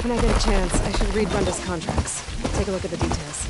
When I get a chance, I should read Bunda's contracts. Take a look at the details.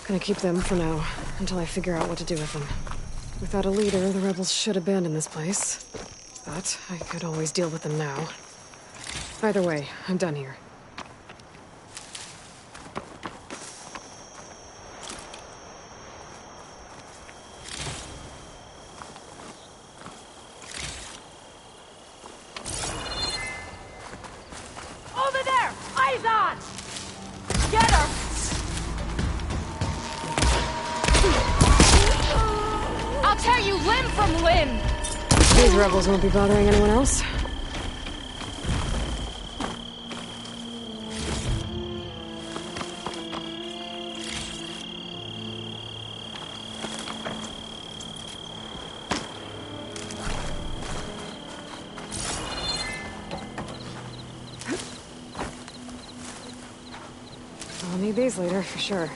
Gonna keep them for now, until I figure out what to do with them. Without a leader, the rebels should abandon this place. But I could always deal with them now. Either way, I'm done here. Over there! Eyes on! Get her! I'll tear you limb from limb! These rebels won't be bothering anyone else. need these later, for sure.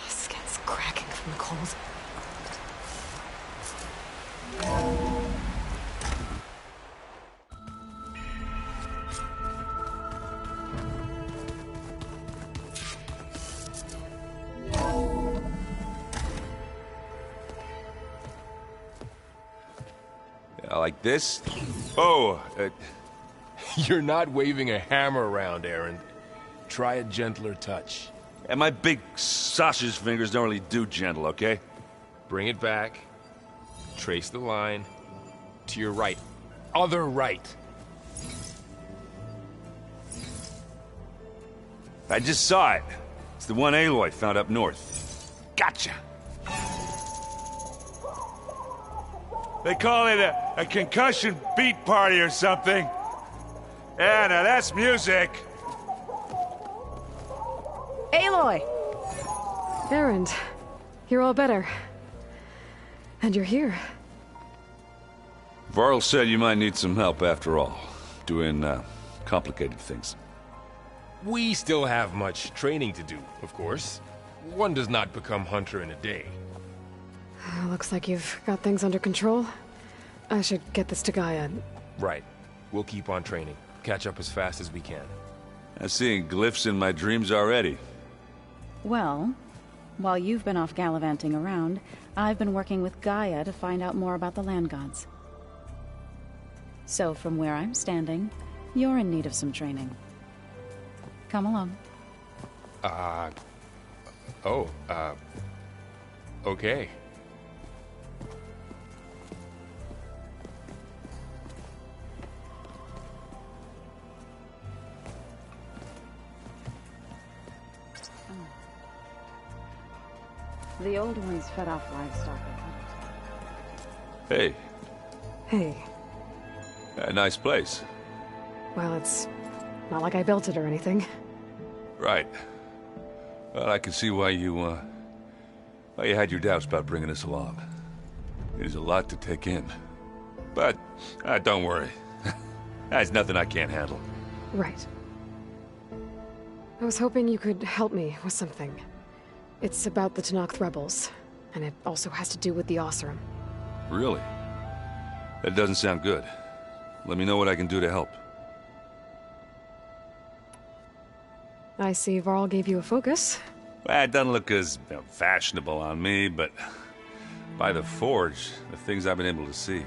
Skin's cracking from the cold. Like this? Oh, you're not waving a hammer around, Aaron. Try a gentler touch. And my big sausage fingers don't really do gentle, okay? Bring it back. trace the line to your right. Other right. I just saw it. It's the one Aloy found up north. Gotcha! They call it a concussion beat party or something. Yeah, now that's music. Aloy! Erend, you're all better. And you're here. Varl said you might need some help after all. Doing, complicated things. We still have much training to do, of course. One does not become hunter in a day. Looks like you've got things under control. I should get this to Gaia. Right. We'll keep on training. Catch up as fast as we can. I'm seeing glyphs in my dreams already. Well, while you've been off gallivanting around, I've been working with Gaia to find out more about the land gods. So from where I'm standing, you're in need of some training. Come along. Okay. The old ones fed off livestock. Hey, Hey, a nice place. well, it's not like I built it or anything. Right. Well, I can see why you had your doubts about bringing us along. It is a lot to take in. But, don't worry. That's nothing I can't handle. Right. I was hoping you could help me with something. It's about the Tenakth rebels, and it also has to do with the Oseram. Really? That doesn't sound good. Let me know what I can do to help. I see Varl gave you a focus. Well, it doesn't look as fashionable on me, but by the Forge, the things I've been able to see.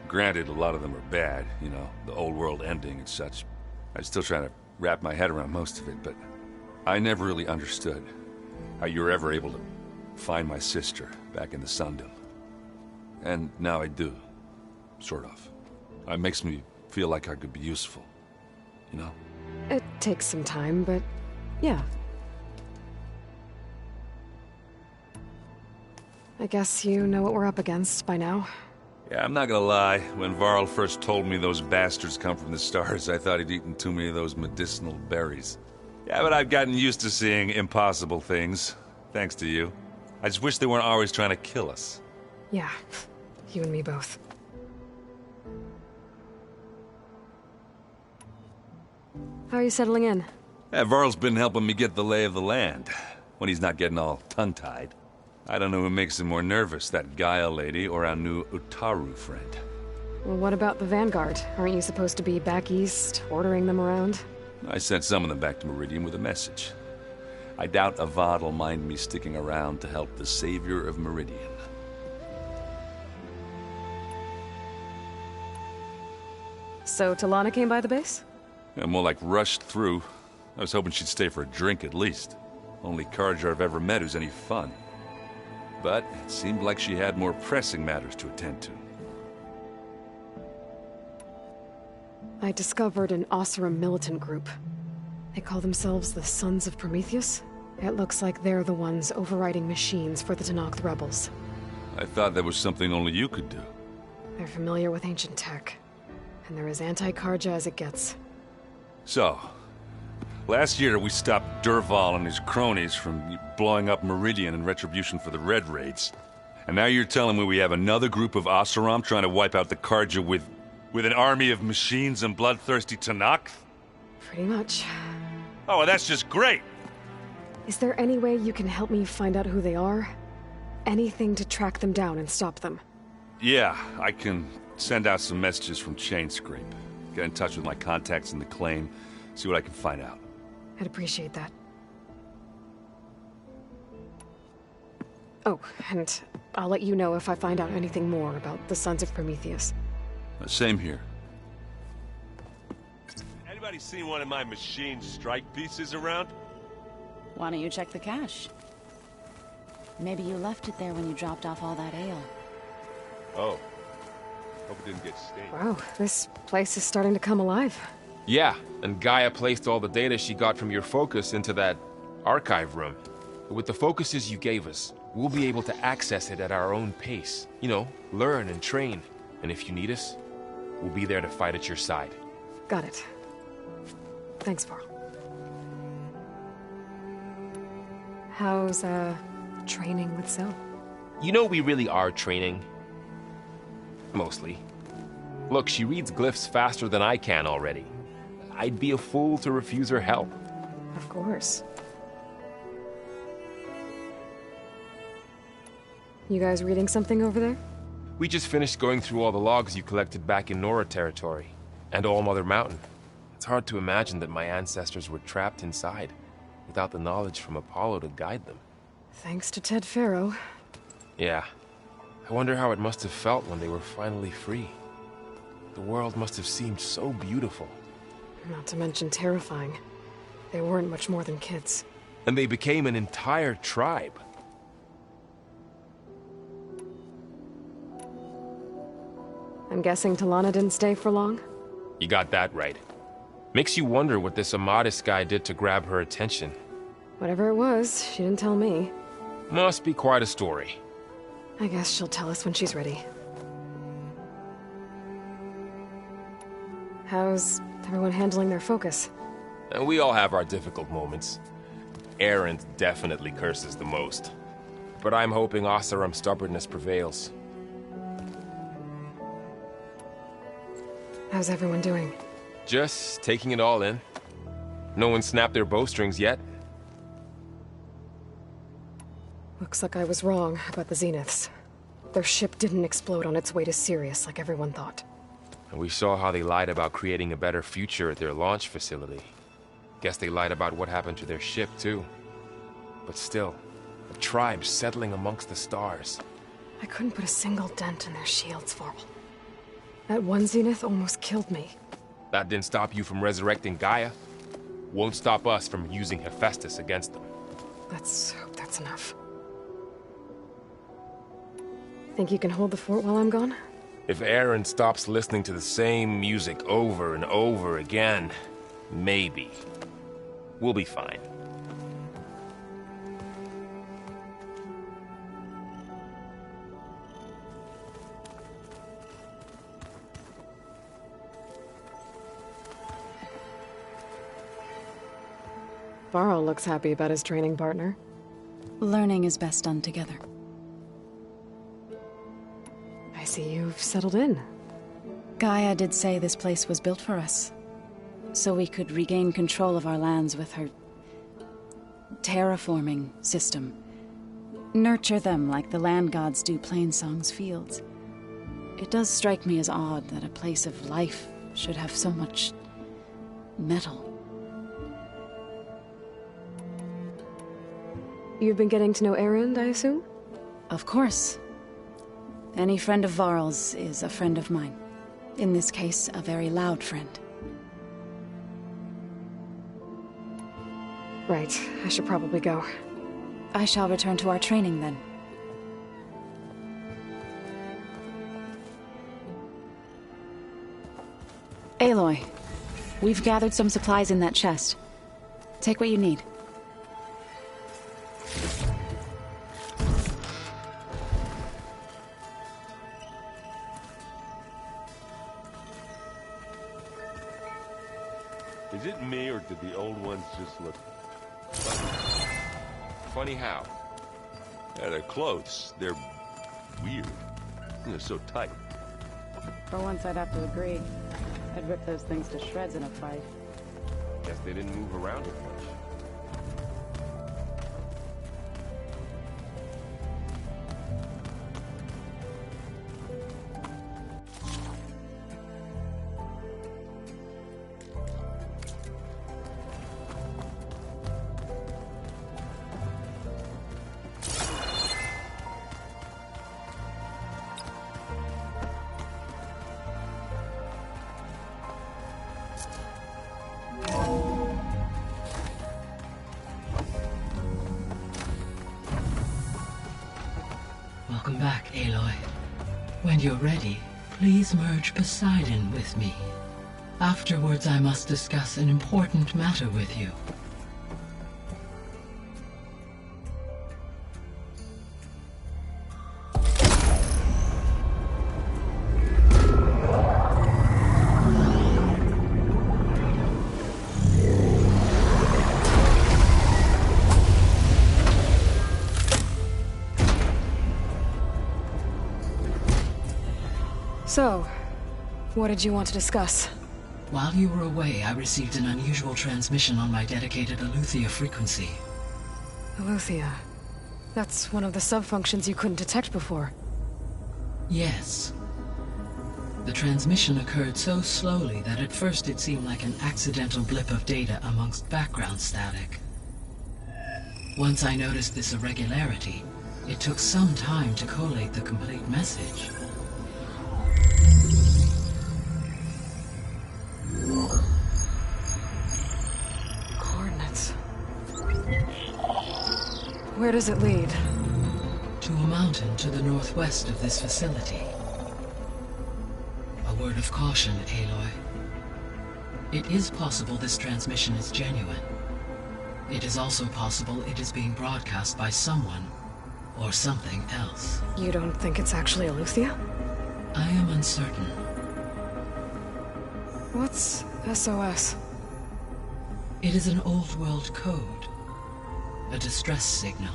Granted, a lot of them are bad, you know, the old world ending and such. I'm still trying to wrap my head around most of it, but I never really understood how you were ever able to find my sister back in the Sundom. And now I do. Sort of. It makes me feel like I could be useful. You know? It takes some time, but yeah. I guess you know what we're up against by now. Yeah, I'm not gonna lie. When Varl first told me those bastards come from the stars, I thought he'd eaten too many of those medicinal berries. Yeah, but I've gotten used to seeing impossible things, thanks to you. I just wish they weren't always trying to kill us. Yeah, you and me both. How are you settling in? Yeah, Varl's been helping me get the lay of the land, when he's not getting all tongue-tied. I don't know who makes him more nervous, that Gaia lady or our new Utaru friend. Well, what about the Vanguard? Aren't you supposed to be back east, ordering them around? I sent some of them back to Meridian with a message. I doubt Avad will mind me sticking around to help the savior of Meridian. So Talana came by the base? Yeah, more like rushed through. I was hoping she'd stay for a drink at least. Only Carja I've ever met who's any fun. But it seemed like she had more pressing matters to attend to. I discovered an Oseram militant group. They call themselves the Sons of Prometheus. It looks like they're the ones overriding machines for the Tenakth rebels. I thought that was something only you could do. They're familiar with ancient tech. And they're as anti-Carja as it gets. So, last year we stopped Durval and his cronies from blowing up Meridian in retribution for the Red Raids. And now you're telling me we have another group of Oseram trying to wipe out the Carja with an army of machines and bloodthirsty Tenakth? Pretty much. Oh, well, that's just great! Is there any way you can help me find out who they are? Anything to track them down and stop them? Yeah, I can send out some messages from Chainscrape. Get in touch with my contacts in the claim, see what I can find out. I'd appreciate that. Oh, and I'll let you know if I find out anything more about the Sons of Prometheus. Same here. Anybody seen one of my machine strike pieces around? Why don't you check the cache? Maybe you left it there when you dropped off all that ale. Oh. Hope it didn't get stained. Wow, this place is starting to come alive. Yeah, and Gaia placed all the data she got from your focus into that archive room. With the focuses you gave us, we'll be able to access it at our own pace. You know, learn and train. And if you need us, we'll be there to fight at your side. Got it. Thanks, Varl. How's, training with Zoe? You know we really are training. Mostly. Look, she reads glyphs faster than I can already. I'd be a fool to refuse her help. Of course. You guys reading something over there? We just finished going through all the logs you collected back in Nora territory, and All Mother Mountain. It's hard to imagine that my ancestors were trapped inside, without the knowledge from Apollo to guide them. Thanks to Ted Faro. Yeah. I wonder how it must have felt when they were finally free. The world must have seemed so beautiful. Not to mention terrifying. They weren't much more than kids. And they became an entire tribe. I'm guessing Talana didn't stay for long? You got that right. Makes you wonder what this Amadis guy did to grab her attention. Whatever it was, she didn't tell me. Must be quite a story. I guess she'll tell us when she's ready. How's everyone handling their focus? And we all have our difficult moments. Erend definitely curses the most. But I'm hoping Oseram's stubbornness prevails. How's everyone doing? Just taking it all in. No one snapped their bowstrings yet. Looks like I was wrong about the Zeniths. Their ship didn't explode on its way to Sirius like everyone thought. And we saw how they lied about creating a better future at their launch facility. Guess they lied about what happened to their ship, too. But still, a tribe settling amongst the stars. I couldn't put a single dent in their shields, Varl. That one Zenith almost killed me. That didn't stop you from resurrecting Gaia. Won't stop us from using Hephaestus against them. Let's hope that's enough. Think you can hold the fort while I'm gone? If Erend stops listening to the same music over and over again, maybe. We'll be fine. Varl looks happy about his training partner. Learning is best done together. I see you've settled in. Gaia did say this place was built for us, so we could regain control of our lands with her terraforming system. Nurture them like the land gods do Plainsong's fields. It does strike me as odd that a place of life should have so much metal. You've been getting to know Erend, I assume? Of course. Any friend of Varl's is a friend of mine. In this case, a very loud friend. Right, I should probably go. I shall return to our training then. Aloy, we've gathered some supplies in that chest. Take what you need. Is it me, or did the old ones just look Funny how? Yeah, their clothes, they're weird. They're so tight. For once, I'd have to agree. I'd rip those things to shreds in a fight. Guess they didn't move around as much. Welcome back, Aloy. When you're ready, please merge Poseidon with me. Afterwards, I must discuss an important matter with you. So, what did you want to discuss? While you were away, I received an unusual transmission on my dedicated Aletheia frequency. Aletheia. That's one of the sub-functions you couldn't detect before. Yes. The transmission occurred so slowly that at first it seemed like an accidental blip of data amongst background static. Once I noticed this irregularity, it took some time to collate the complete message. Coordinates. Where does it lead? To a mountain to the northwest of this facility. A word of caution, Aloy. It is possible this transmission is genuine. It is also possible it is being broadcast by someone or something else. You don't think it's actually Aletheia? I am uncertain. What's SOS? It is an old-world code. A distress signal.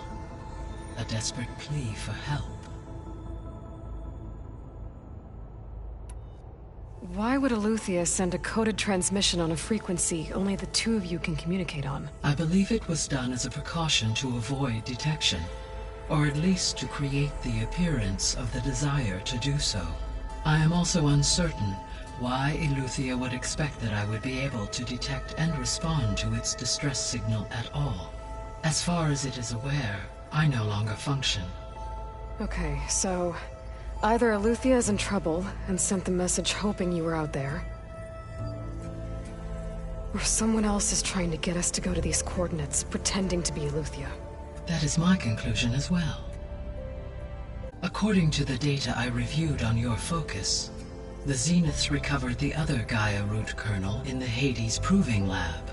A desperate plea for help. Why would Aletheia send a coded transmission on a frequency only the two of you can communicate on? I believe it was done as a precaution to avoid detection, or at least to create the appearance of the desire to do so. I am also uncertain why Aletheia would expect that I would be able to detect and respond to its distress signal at all. As far as it is aware, I no longer function. Okay, so either Aletheia is in trouble and sent the message hoping you were out there, or someone else is trying to get us to go to these coordinates, pretending to be Aletheia. That is my conclusion as well. According to the data I reviewed on your focus, the Zeniths recovered the other Gaia root kernel in the Hades Proving Lab.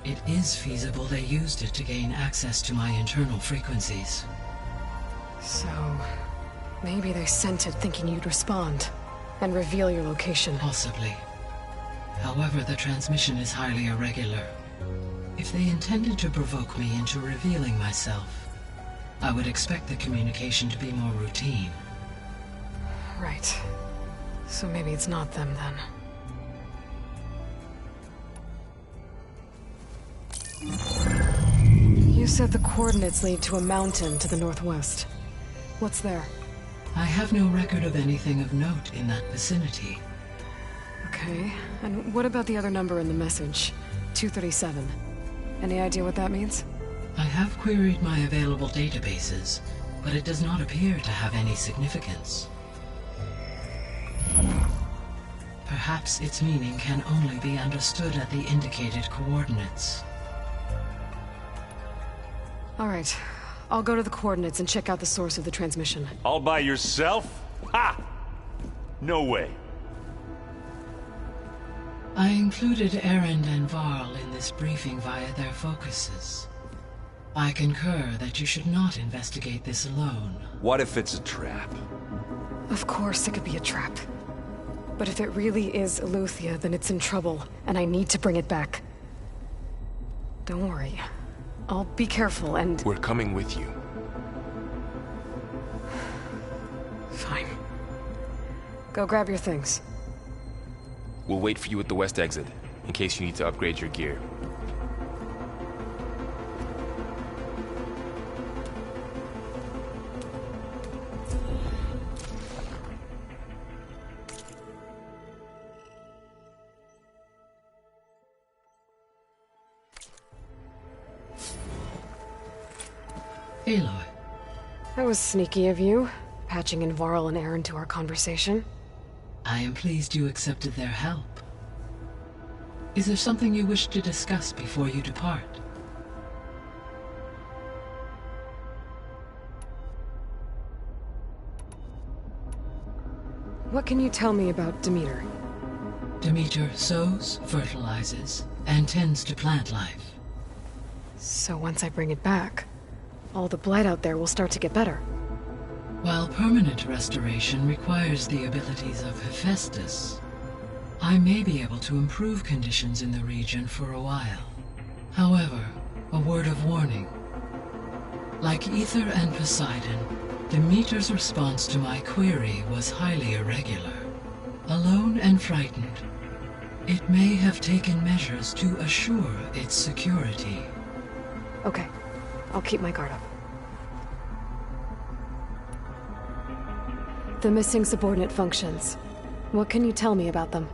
It is feasible they used it to gain access to my internal frequencies. So, maybe they sent it thinking you'd respond and reveal your location. Possibly. However, the transmission is highly irregular. If they intended to provoke me into revealing myself, I would expect the communication to be more routine. Right. So maybe it's not them then. You said the coordinates lead to a mountain to the northwest. What's there? I have no record of anything of note in that vicinity. Okay, and what about the other number in the message? 237. Any idea what that means? I have queried my available databases, but it does not appear to have any significance. Perhaps its meaning can only be understood at the indicated coordinates. All right, I'll go to the coordinates and check out the source of the transmission. All by yourself? Ha! No way. I included Erend and Varl in this briefing via their focuses. I concur that you should not investigate this alone. What if it's a trap? Of course it could be a trap. But if it really is Aletheia, then it's in trouble, and I need to bring it back. Don't worry. I'll be careful and... We're coming with you. Fine. Go grab your things. We'll wait for you at the west exit, in case you need to upgrade your gear. Aloy. That was sneaky of you, patching in Varl and Erend to our conversation. I am pleased you accepted their help. Is there something you wish to discuss before you depart? What can you tell me about Demeter? Demeter sows, fertilizes, and tends to plant life. So once I bring it back, all the blight out there will start to get better. While permanent restoration requires the abilities of Hephaestus, I may be able to improve conditions in the region for a while. However, a word of warning. Like Ether and Poseidon, Demeter's response to my query was highly irregular. Alone and frightened, it may have taken measures to assure its security. Okay, I'll keep my guard up. The missing subordinate functions. What can you tell me about them?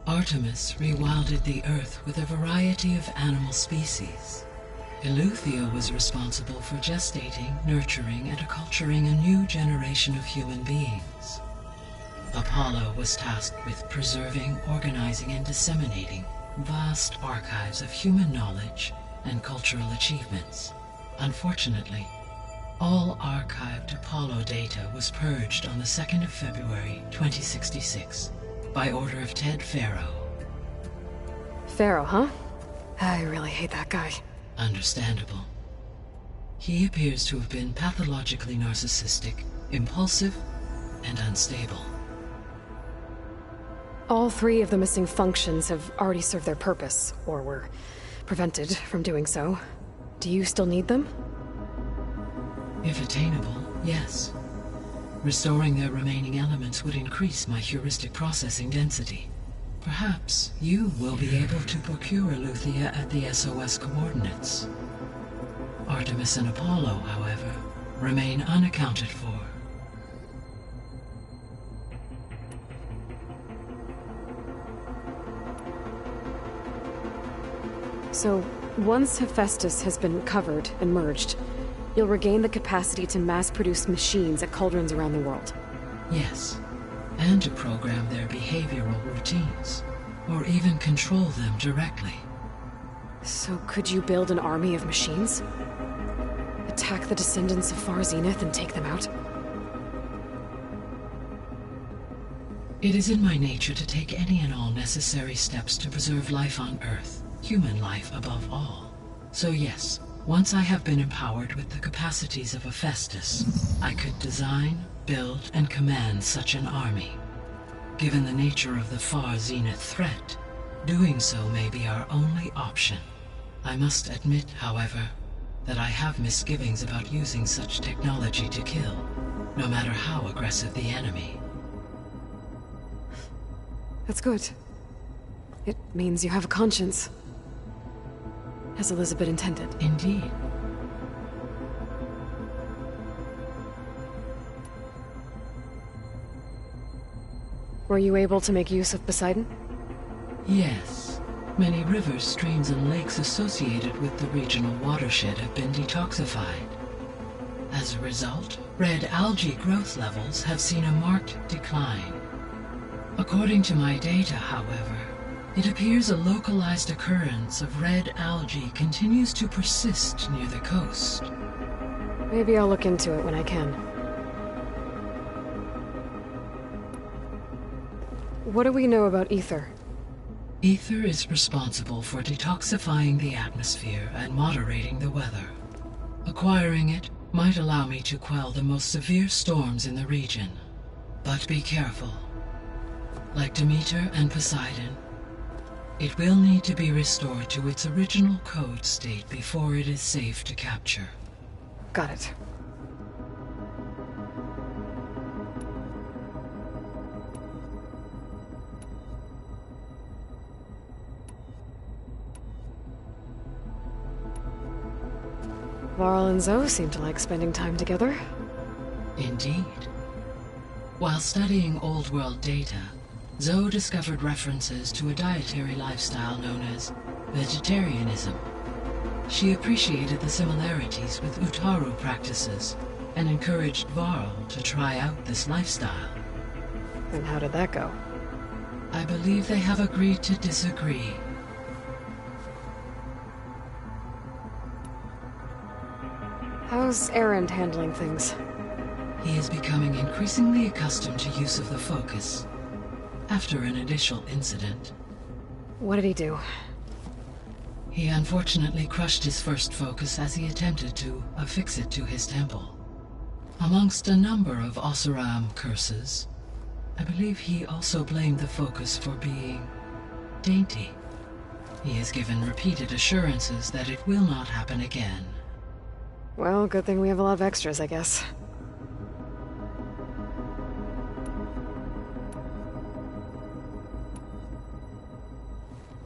Artemis rewilded the Earth with a variety of animal species. Eleuthia was responsible for gestating, nurturing, and acculturating a new generation of human beings. Apollo was tasked with preserving, organizing, and disseminating vast archives of human knowledge and cultural achievements. Unfortunately, all archived Apollo data was purged on the 2nd of February, 2066, by order of Ted Faro. Pharaoh, huh? I really hate that guy. Understandable. He appears to have been pathologically narcissistic, impulsive, and unstable. All 3 of the missing functions have already served their purpose, or were prevented from doing so. Do you still need them? If attainable, yes. Restoring their remaining elements would increase my heuristic processing density. Perhaps you will be able to procure Eleuthia at the SOS coordinates. Artemis and Apollo, however, remain unaccounted for. So, once Hephaestus has been covered and merged, you'll regain the capacity to mass-produce machines at cauldrons around the world. Yes, and to program their behavioral routines, or even control them directly. So could you build an army of machines? Attack the descendants of Far Zenith and take them out? It is in my nature to take any and all necessary steps to preserve life on Earth, human life above all. So yes, once I have been empowered with the capacities of Hephaestus, I could design, build, and command such an army. Given the nature of the Far Zenith threat, doing so may be our only option. I must admit, however, that I have misgivings about using such technology to kill, no matter how aggressive the enemy. That's good. It means you have a conscience. As Elizabeth intended. Indeed. Were you able to make use of Poseidon? Yes. Many rivers, streams, and lakes associated with the regional watershed have been detoxified. As a result, red algae growth levels have seen a marked decline. According to my data, however, it appears a localized occurrence of red algae continues to persist near the coast. Maybe I'll look into it when I can. What do we know about Ether? Ether is responsible for detoxifying the atmosphere and moderating the weather. Acquiring it might allow me to quell the most severe storms in the region. But be careful. Like Demeter and Poseidon, it will need to be restored to its original code state before it is safe to capture. Got it. Varl and Zoe seem to like spending time together. Indeed. While studying Old World data, Zoe discovered references to a dietary lifestyle known as vegetarianism. She appreciated the similarities with Utaru practices and encouraged Varl to try out this lifestyle. And how did that go? I believe they have agreed to disagree. How's Erend handling things? he is becoming increasingly accustomed to use of the focus after an initial incident. What did he do? He unfortunately crushed his first focus as he attempted to affix it to his temple. Amongst a number of Oseram curses, I believe he also blamed the focus for being dainty. He has given repeated assurances that it will not happen again. Well, good thing we have a lot of extras, I guess.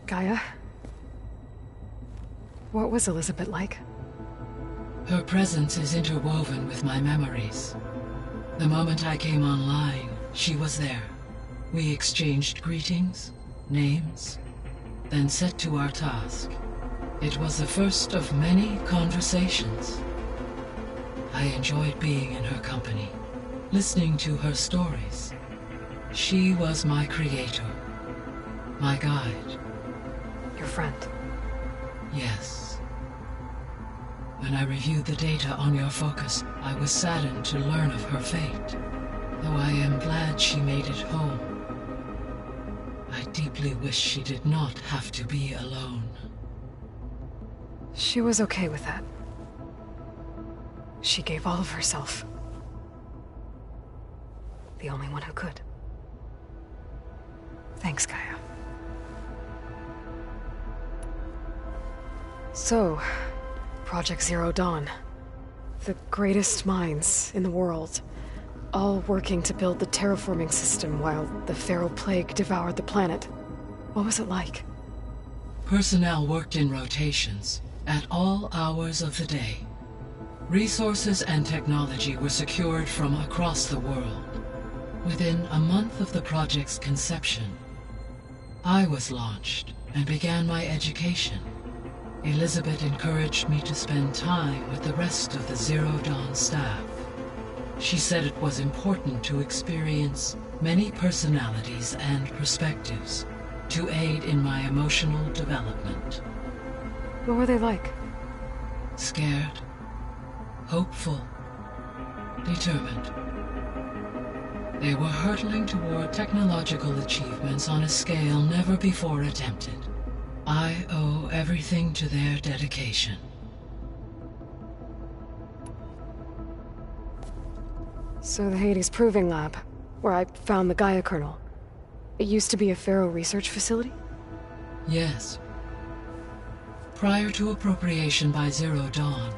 Gaia? What was Elizabeth like? Her presence is interwoven with my memories. The moment I came online, she was there. We exchanged greetings, names, then set to our task. It was the first of many conversations. I enjoyed being in her company, listening to her stories. She was my creator, my guide. Your friend? Yes. When I reviewed the data on your focus, I was saddened to learn of her fate, though I am glad she made it home. I deeply wish she did not have to be alone. She was okay with that. She gave all of herself. The only one who could. Thanks, Gaia. So, Project Zero Dawn. The greatest minds in the world, all working to build the terraforming system while the Pharaoh Plague devoured the planet. What was it like? Personnel worked in rotations, at all hours of the day. Resources and technology were secured from across the world. Within a month of the project's conception, I was launched and began my education. Elizabeth encouraged me to spend time with the rest of the Zero Dawn staff. She said it was important to experience many personalities and perspectives to aid in my emotional development. What were they like? Scared, hopeful, determined. They were hurtling toward technological achievements on a scale never before attempted. I owe everything to their dedication. So the Hades Proving Lab, where I found the Gaia kernel. It used to be a Pharaoh research facility? Yes. Prior to appropriation by Zero Dawn,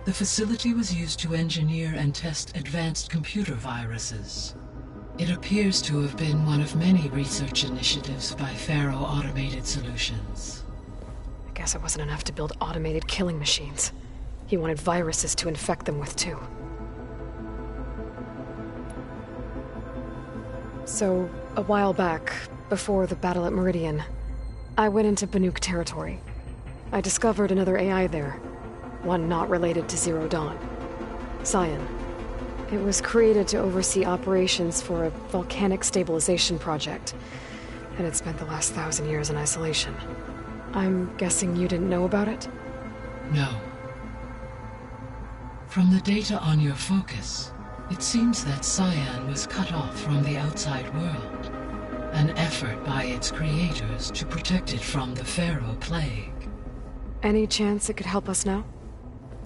the facility was used to engineer and test advanced computer viruses. It appears to have been one of many research initiatives by Pharaoh Automated Solutions. I guess it wasn't enough to build automated killing machines. He wanted viruses to infect them with too. So, a while back, before the battle at Meridian, I went into Banuk territory. I discovered another AI there, one not related to Zero Dawn. Cyan. It was created to oversee operations for a volcanic stabilization project, and it spent the last 1,000 years in isolation. I'm guessing you didn't know about it? No. From the data on your focus, it seems that Cyan was cut off from the outside world, an effort by its creators to protect it from the Pharaoh Plague. Any chance it could help us now?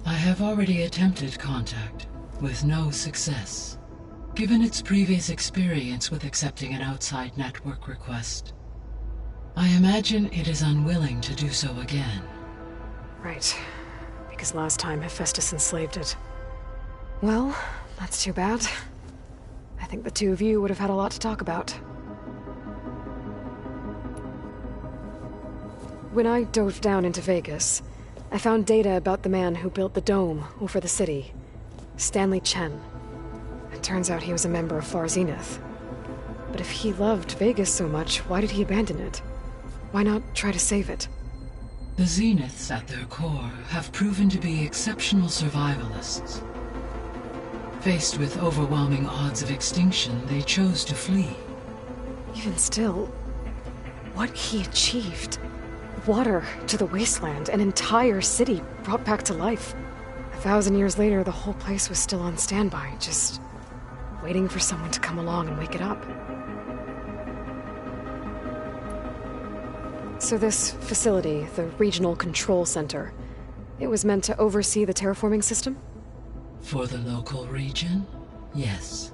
I have already attempted contact, with no success. Given its previous experience with accepting an outside network request, I imagine it is unwilling to do so again. Right. Because last time Hephaestus enslaved it. Well, that's too bad. I think the two of you would have had a lot to talk about. When I dove down into Vegas, I found data about the man who built the dome over the city. Stanley Chen. It turns out he was a member of Far Zenith. But if he loved Vegas so much, why did he abandon it? Why not try to save it? The Zeniths, at their core, have proven to be exceptional survivalists. Faced with overwhelming odds of extinction, they chose to flee. Even still, what he achieved. Water to the wasteland, an entire city brought back to life. 1,000 years later, the whole place was still on standby, just waiting for someone to come along and wake it up. So this facility, the Regional Control Center, it was meant to oversee the terraforming system? For the local region, yes.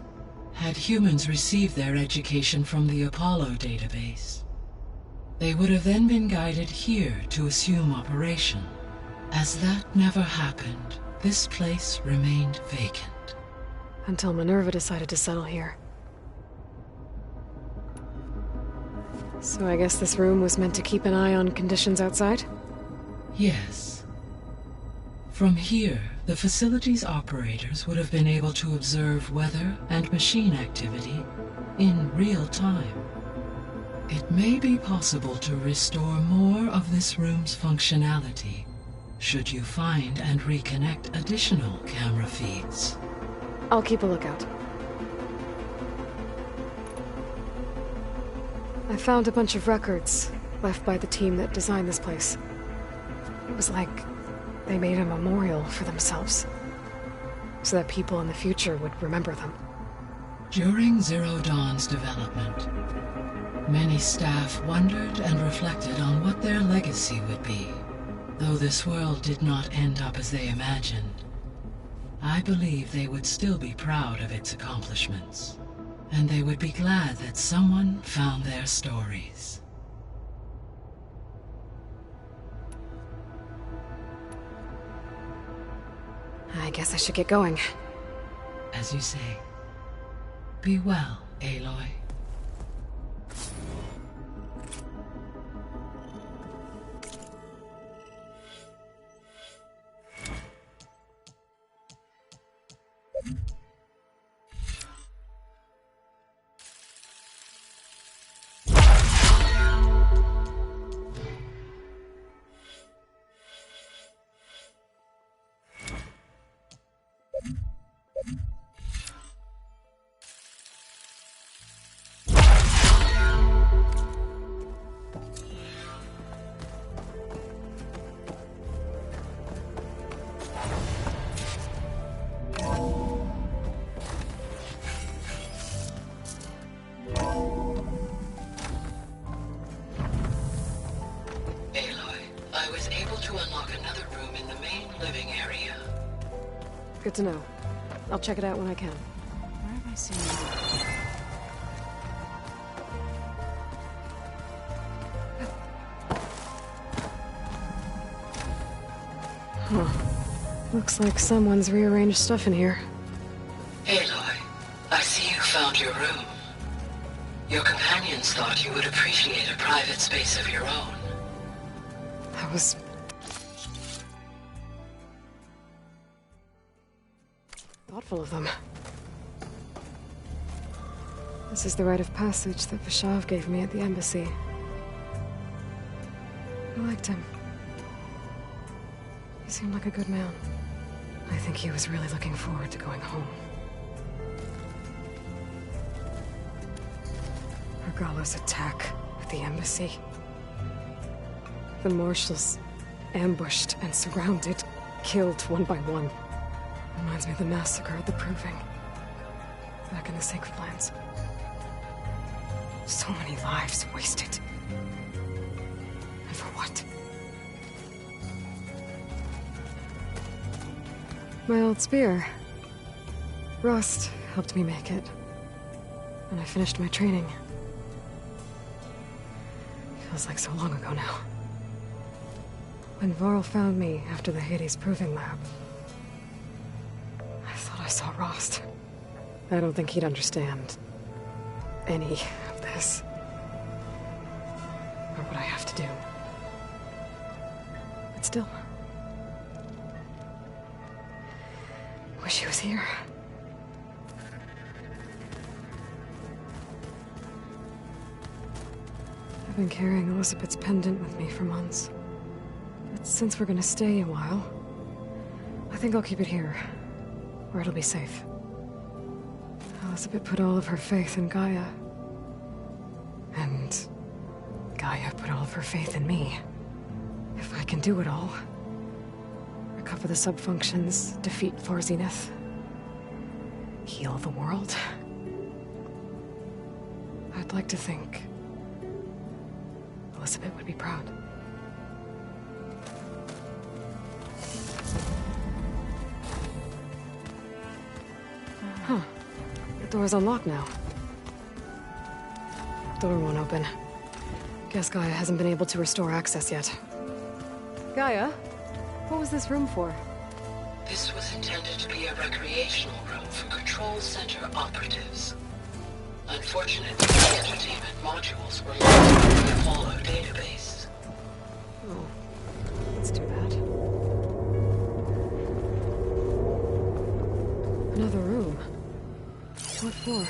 Had humans received their education from the Apollo database, they would have then been guided here to assume operation. As that never happened, this place remained vacant. Until Minerva decided to settle here. So I guess this room was meant to keep an eye on conditions outside? Yes. From here, the facility's operators would have been able to observe weather and machine activity in real time. It may be possible to restore more of this room's functionality, should you find and reconnect additional camera feeds. I'll keep a lookout. I found a bunch of records left by the team that designed this place. It was like they made a memorial for themselves, so that people in the future would remember them. During Zero Dawn's development, many staff wondered and reflected on what their legacy would be. Though this world did not end up as they imagined, I believe they would still be proud of its accomplishments, and they would be glad that someone found their stories. I guess I should get going. As you say, be well, Aloy. Good to know. I'll check it out when I can. Where have I seen that? Huh. Looks like someone's rearranged stuff in here. Aloy, I see you found your room. Your companions thought you would appreciate a private space of your own. That was... thoughtful of them. This is the rite of passage that Vashav gave me at the embassy. I liked him. He seemed like a good man. I think he was really looking forward to going home. Regala's attack at the embassy. The marshals ambushed and surrounded, killed one by one. Reminds me of the massacre at the Proving, back in the Sacred Lands. So many lives wasted. And for what? My old spear. Rust helped me make it. And I finished my training. Feels like so long ago now. When Varl found me after the Hades Proving Lab, I saw Rost. I don't think he'd understand any of this. Or what I have to do. But still. Wish he was here. I've been carrying Elizabeth's pendant with me for months. But since we're gonna stay a while, I think I'll keep it here. Where it'll be safe. Elizabeth put all of her faith in Gaia. And Gaia put all of her faith in me. If I can do it all, recover the sub-functions, defeat 4 Zenith, heal the world? I'd like to think Elizabeth would be proud. Huh. The door's unlocked now. Door won't open. Guess Gaia hasn't been able to restore access yet. Gaia? What was this room for? This was intended to be a recreational room for control center operatives. Unfortunately, the entertainment modules were lost in the Apollo database. Oh, that's too bad. Another room. What for?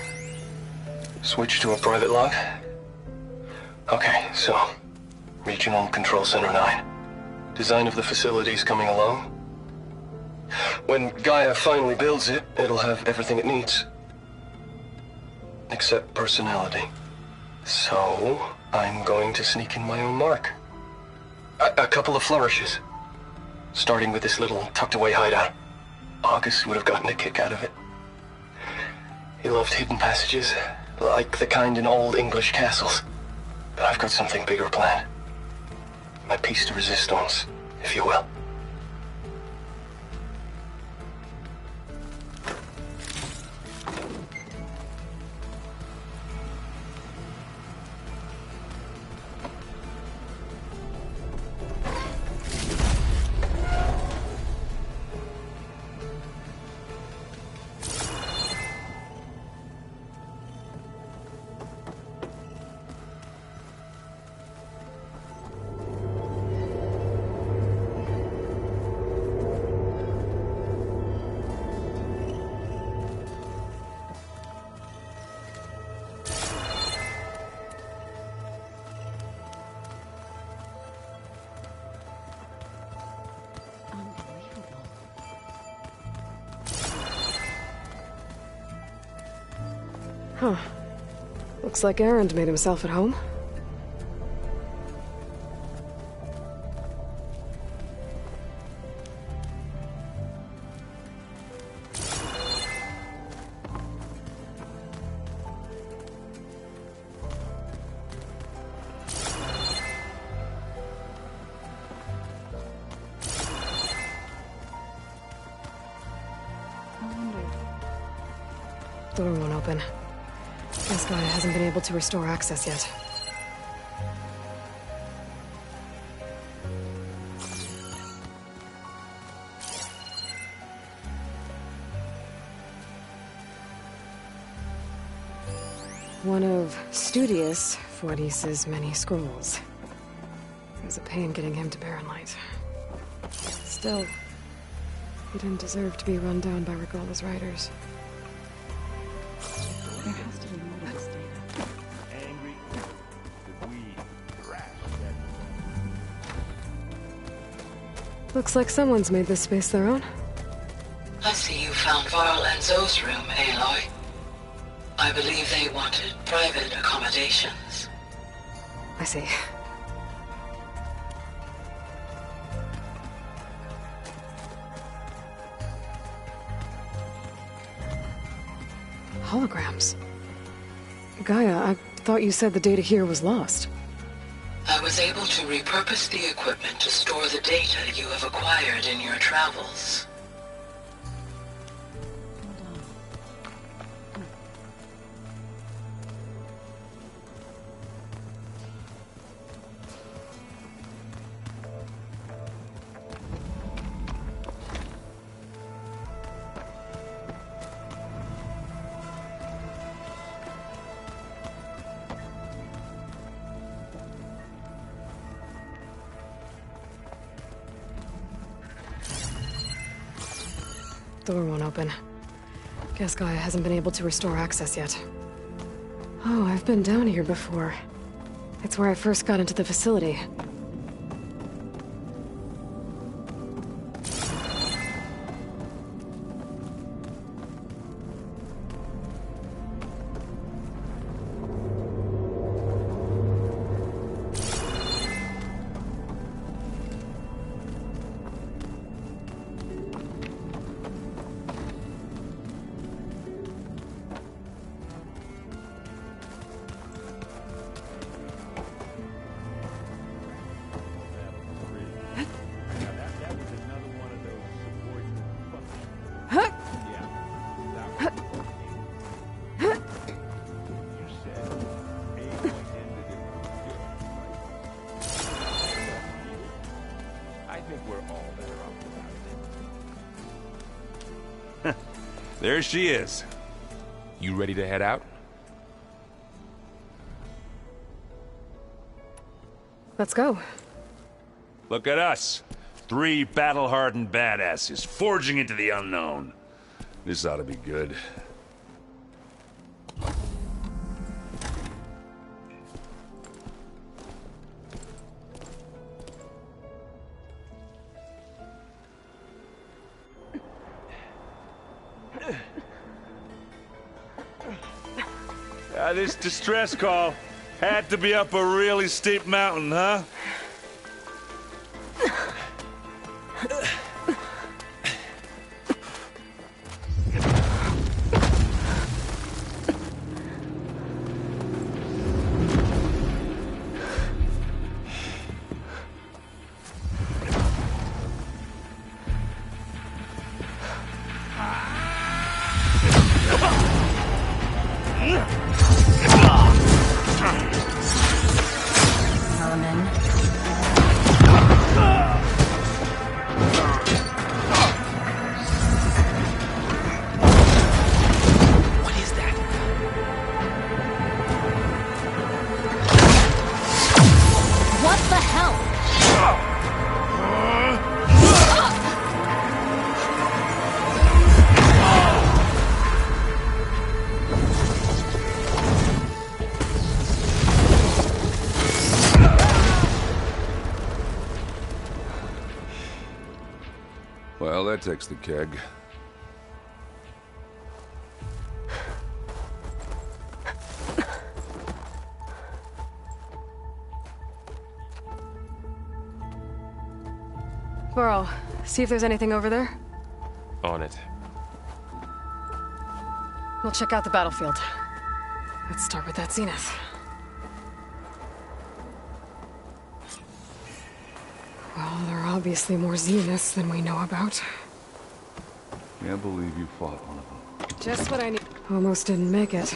Switch to a private log? Okay, so... Regional Control Center 9. Design of the facility's coming along. When Gaia finally builds it, it'll have everything it needs. Except personality. So, I'm going to sneak in my own mark. A couple of flourishes. Starting with this little tucked-away hideout. August would have gotten a kick out of it. He loved hidden passages, like the kind in old English castles. But I've got something bigger planned. My piece de resistance, if you will. Huh. Looks like Aaron made himself at home. Door won't open. Guess Gaia hasn't been able to restore access yet. One of Studious Fortis's many scrolls. It was a pain getting him to Barren Light. Still, he didn't deserve to be run down by Regalla's riders. There has to be more to this data. Angry, the weed, trash. Looks like someone's made this space their own. I see you found Varl and Zoe's room, Aloy. I believe they wanted private accommodations. I see. Holograms. Gaia, I thought you said the data here was lost. I was able to repurpose the equipment to store the data you have acquired in your travels. Door won't open. Guess Gaia hasn't been able to restore access yet. Oh, I've been down here before. It's where I first got into the facility. There she is. You ready to head out? Let's go. Look at us. 3 battle-hardened badasses forging into the unknown. This ought to be good. This distress call had to be up a really steep mountain, huh? Well, that takes the keg. Burl, see if there's anything over there. On it. We'll check out the battlefield. Let's start with that Zenith. Well, there are obviously more Zeniths than we know about. Can't believe you fought one of them. Just what I need. Almost didn't make it.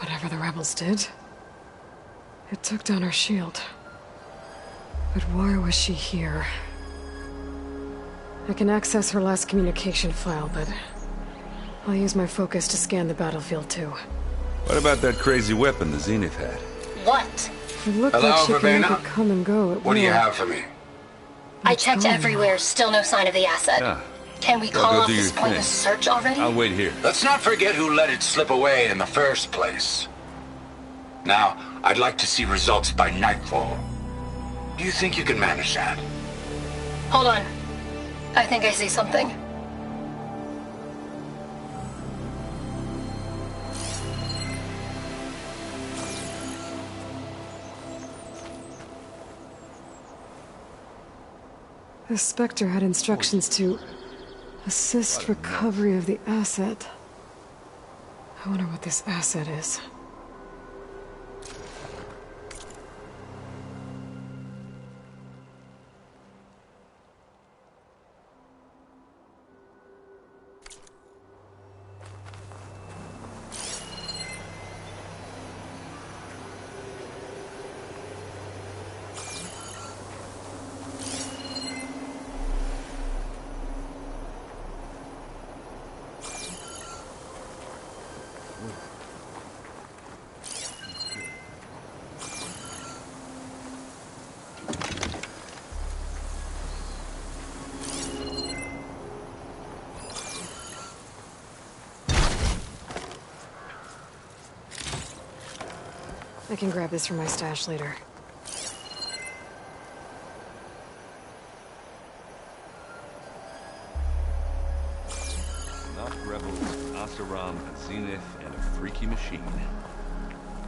Whatever the rebels did, it took down her shield. But why was she here? I can access her last communication file, but I'll use my focus to scan the battlefield too. What about that crazy weapon the Zenith had? What? It looked like she could make it come and go at will. What do you have for me? I checked everywhere, still no sign of the asset. Yeah. Can we call off this pointless search already? I'll wait here. Let's not forget who let it slip away in the first place. Now, I'd like to see results by nightfall. Do you think you can manage that? Hold on. I think I see something. The Spectre had instructions to assist recovery of the asset. I wonder what this asset is. I can grab this from my stash later. Oseram, a Zenith, and a freaky machine.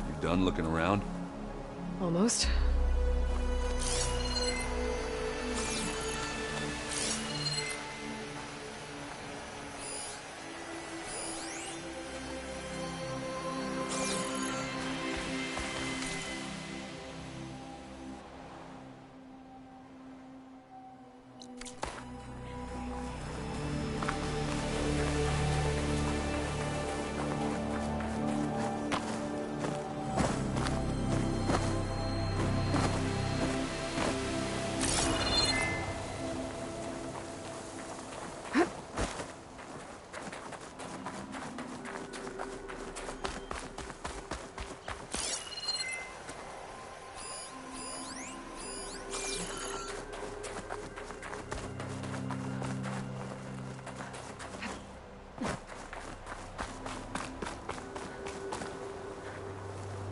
You done looking around? Almost.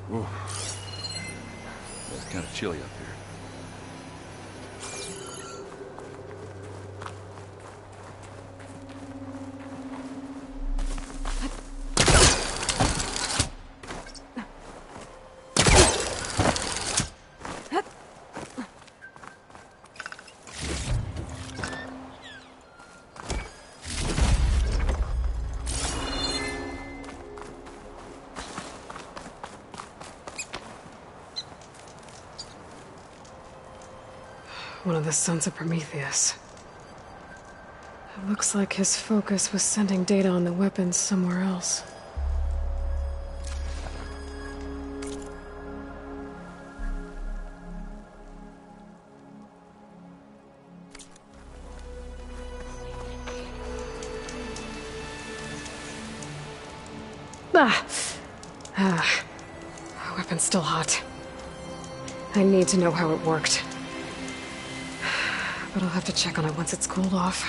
Whoa. It's kind of chilly up here. One of the sons of Prometheus. It looks like his focus was sending data on the weapons somewhere else. Weapon's still hot. I need to know how it worked. But I'll have to check on it once it's cooled off.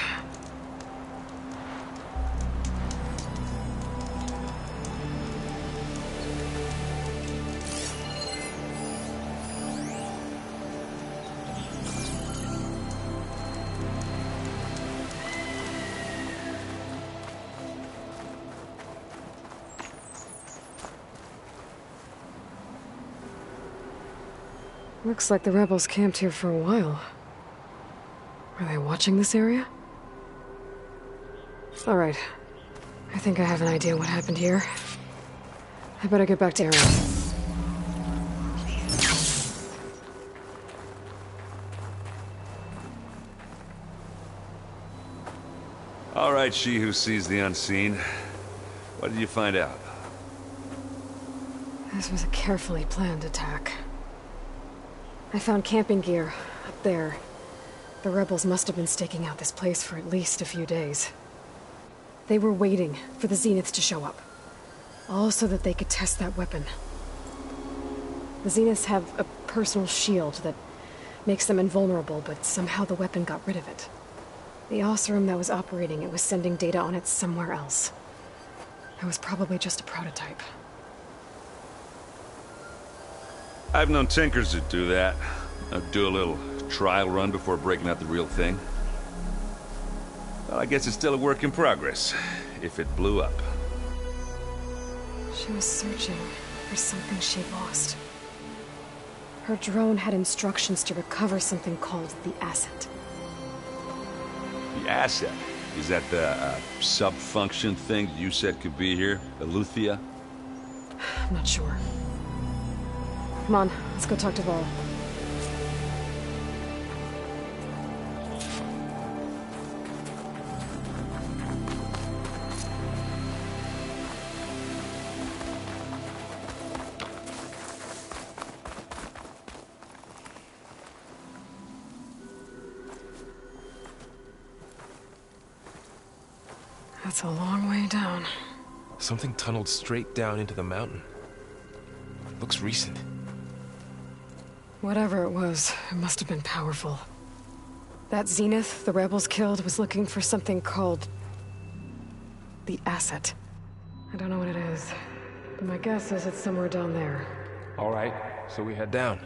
Looks like the rebels camped here for a while. Are they watching this area? All right. I think I have an idea what happened here. I better get back to Aaron. All right, she who sees the unseen. What did you find out? This was a carefully planned attack. I found camping gear up there. The rebels must have been staking out this place for at least a few days. They were waiting for the Zeniths to show up. All so that they could test that weapon. The Zeniths have a personal shield that makes them invulnerable, but somehow the weapon got rid of it. The Oseram that was operating it was sending data on it somewhere else. It was probably just a prototype. I've known tinkers that do that. I'd do a little trial run before breaking out the real thing. Well, I guess it's still a work in progress, if it blew up. She was searching for something she lost. Her drone had instructions to recover something called the asset. The asset? Is that the sub-function thing you said could be here? Eleuthia? I'm not sure. Come on, let's go talk to Val. That's a long way down. Something tunneled straight down into the mountain. Looks recent. Whatever it was, it must have been powerful. That Zenith the rebels killed was looking for something called the asset. I don't know what it is, but my guess is it's somewhere down there. All right, so we head down.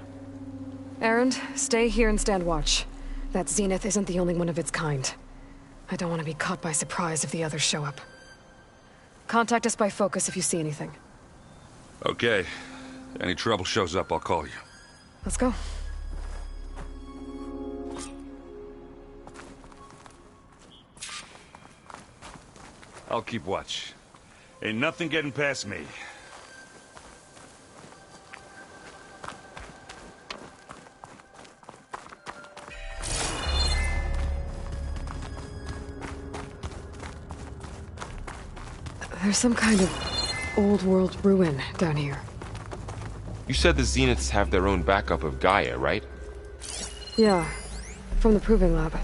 Erend, stay here and stand watch. That Zenith isn't the only one of its kind. I don't want to be caught by surprise if the others show up. Contact us by focus if you see anything. Okay. Any trouble shows up, I'll call you. Let's go. I'll keep watch. Ain't nothing getting past me. There's some kind of old world ruin down here. You said the Zeniths have their own backup of Gaia, right? Yeah, from the proving lab.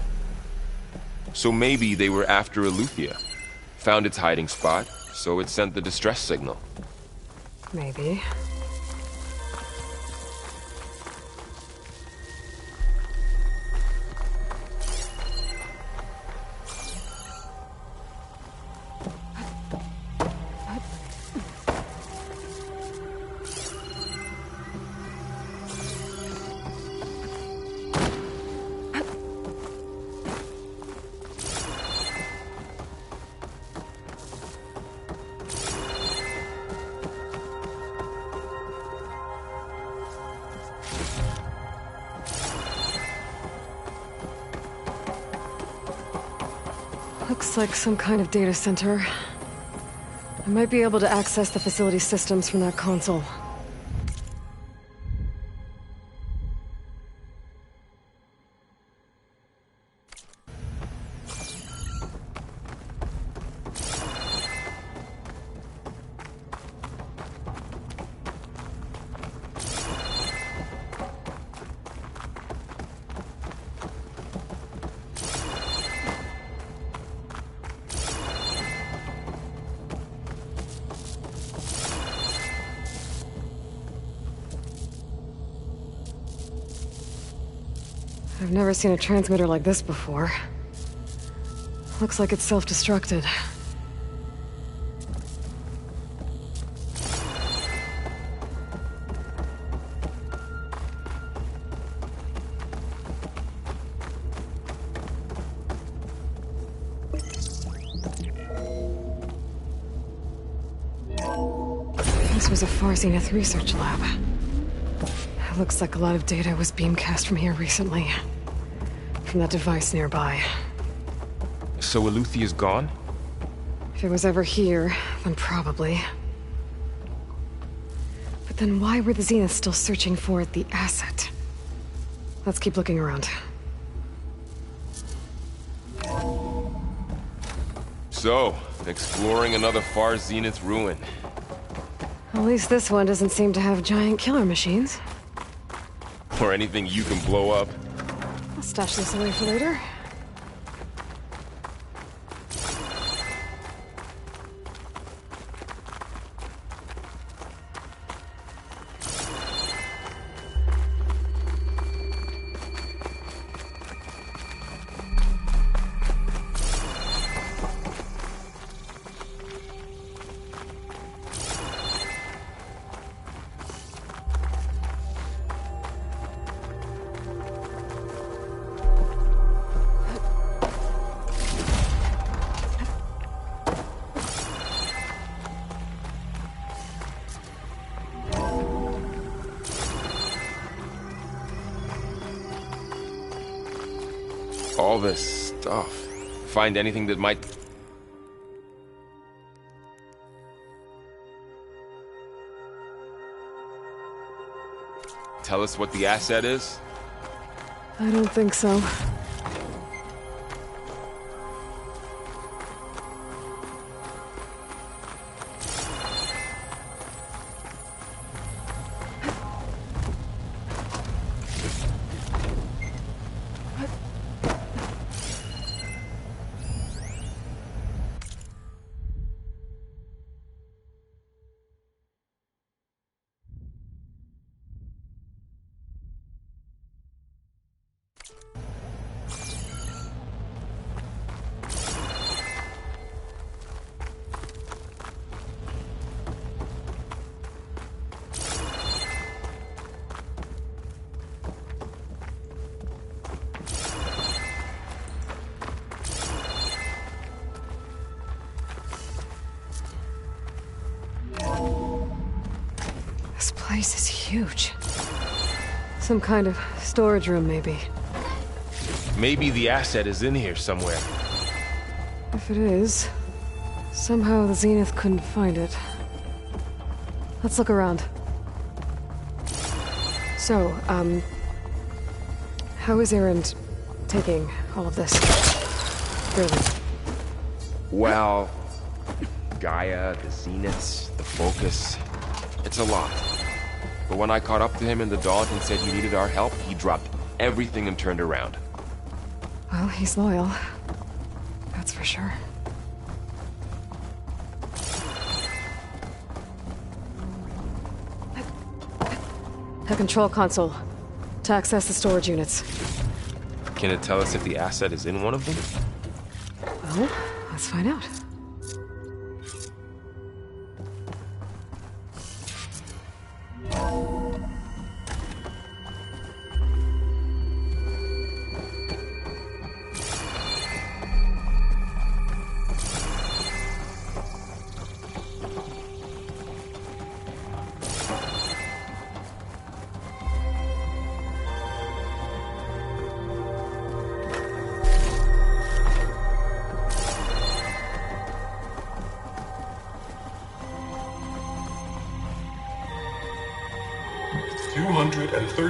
So maybe they were after Eleuthia. Found its hiding spot, so it sent the distress signal. Maybe. Looks like some kind of data center. I might be able to access the facility systems from that console. I've never seen a transmitter like this before. Looks like it's self-destructed. This was a Far Zenith research lab. It looks like a lot of data was beamcast from here recently. From that device nearby. So Eleuthia's gone? If it was ever here, then probably. But then why were the Zeniths still searching for the asset? Let's keep looking around. So, exploring another Far Zenith ruin. At least this one doesn't seem to have giant killer machines. Or anything you can blow up. I'll stash this away for later. All this stuff. Find anything that might... tell us what the asset is? I don't think so. This place is huge. Some kind of storage room, maybe. Maybe the asset is in here somewhere. If it is, somehow the Zenith couldn't find it. Let's look around. So, how is Erend taking all of this? Really? Well, Gaia, the Zeniths, the Focus. It's a lot. But when I caught up to him in the Daunt and said he needed our help, he dropped everything and turned around. Well, he's loyal. That's for sure. A control console. To access the storage units. Can it tell us if the asset is in one of them? Well, let's find out.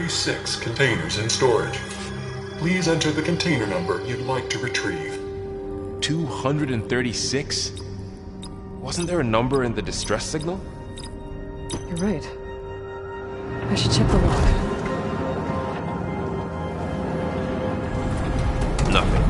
Six containers in storage. Please enter the container number you'd like to retrieve. 236? Wasn't there a number in the distress signal? You're right. I should check the log. Nothing.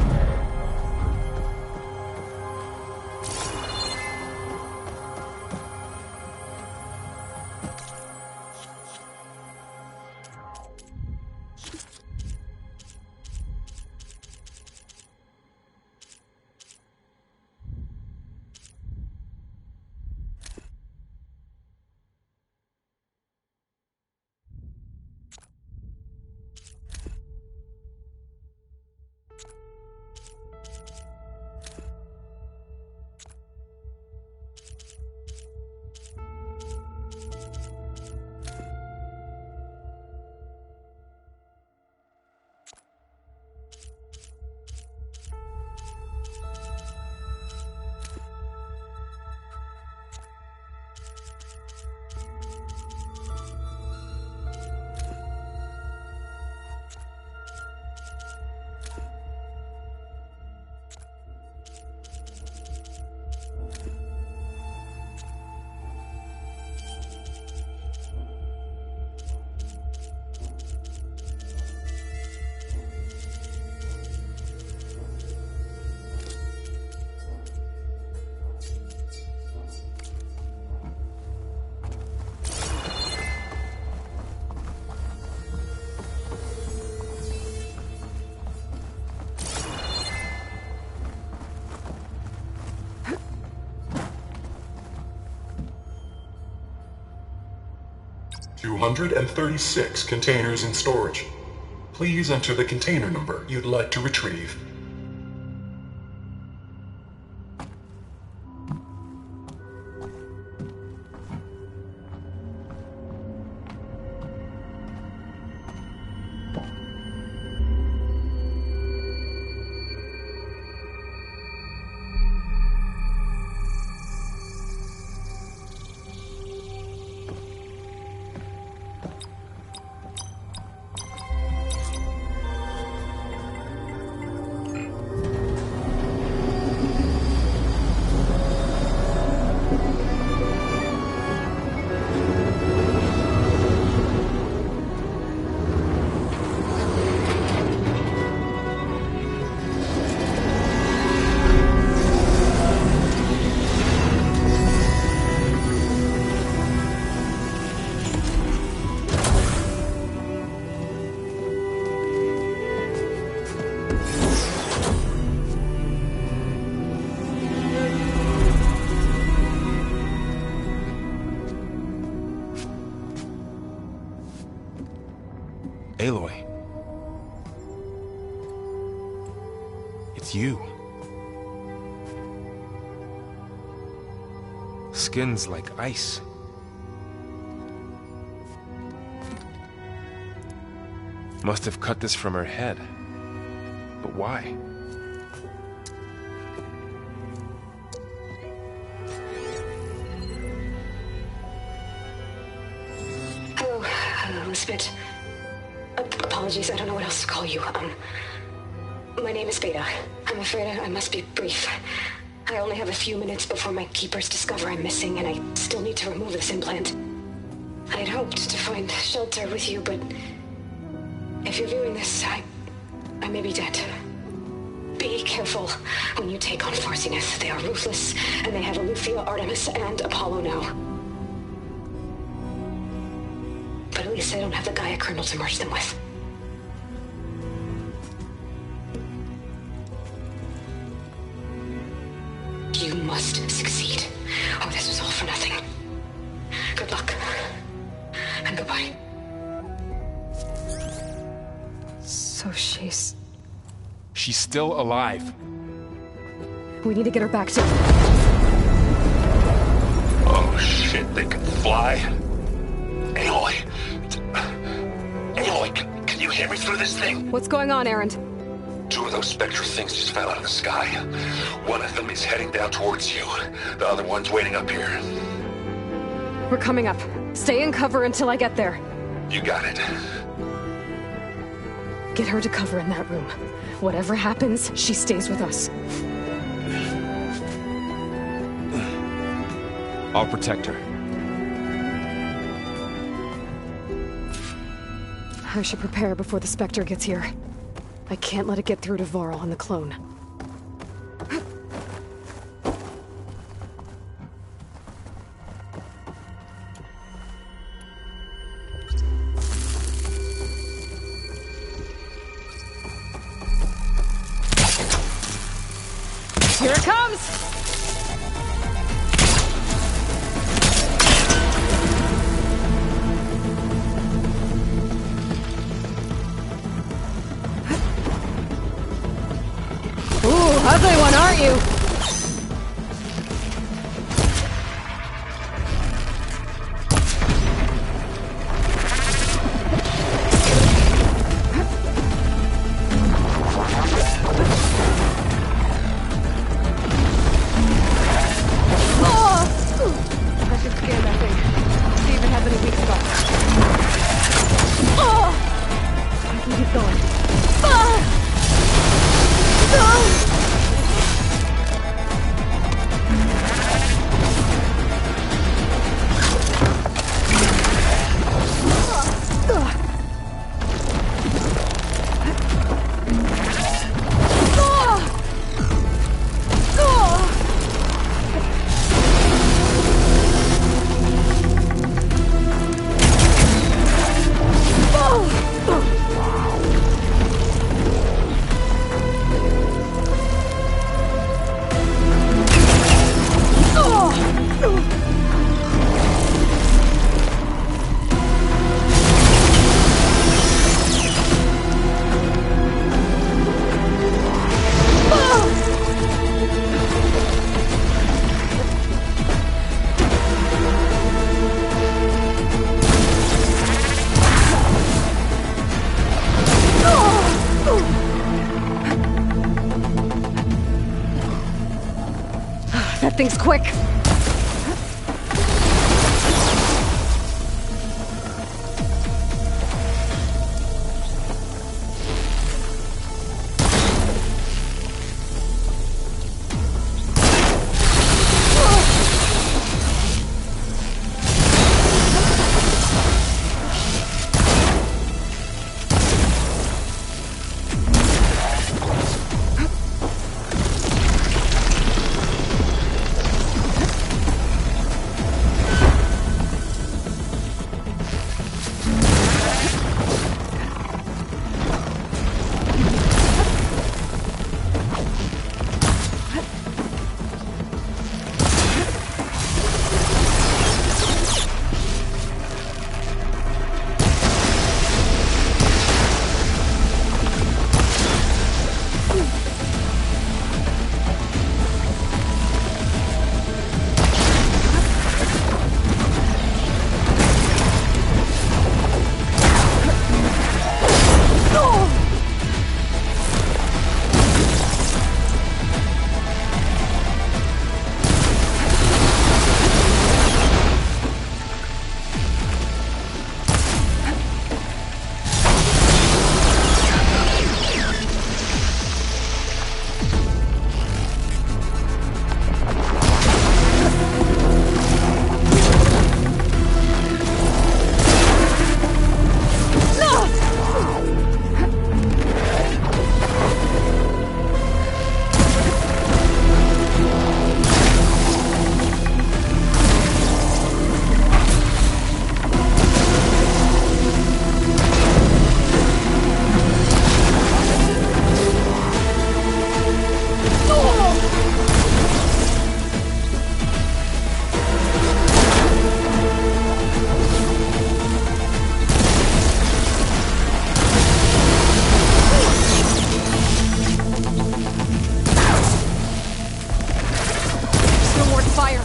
$236 containers in storage. Please enter the container number you'd like to retrieve. Aloy. It's you. Skin's like ice. Must have cut this from her head. But why? Hello, Elizabeth. Apologies, I don't know what else to call you. My name is Beta. I'm afraid I must be brief. I only have a few minutes before my keepers discover I'm missing, and I still need to remove this implant. I had hoped to find shelter with you, but if you're viewing this, I may be dead. Be careful when you take on Far Zenith. They are ruthless, and they have Aletheia, Artemis, and Apollo now. But at least I don't have the Gaia kernel to merge them with. You must succeed. Oh, this was all for nothing. Good luck. And goodbye. So she's still alive. We need to get her back to... Oh shit, they can fly? Aloy! Aloy, can you hear me through this thing? What's going on, Erend? 2 of those spectral things just fell out of the sky. One of them is heading down towards you. The other one's waiting up here. We're coming up. Stay in cover until I get there. You got it. Get her to cover in that room. Whatever happens, she stays with us. I'll protect her. I should prepare before the Spectre gets here. I can't let it get through to Varl and the clone. Here it comes! Ugly one, aren't you? I should scan that thing. See if it has any weak spots. I can keep going. That thing's quick! little more fire.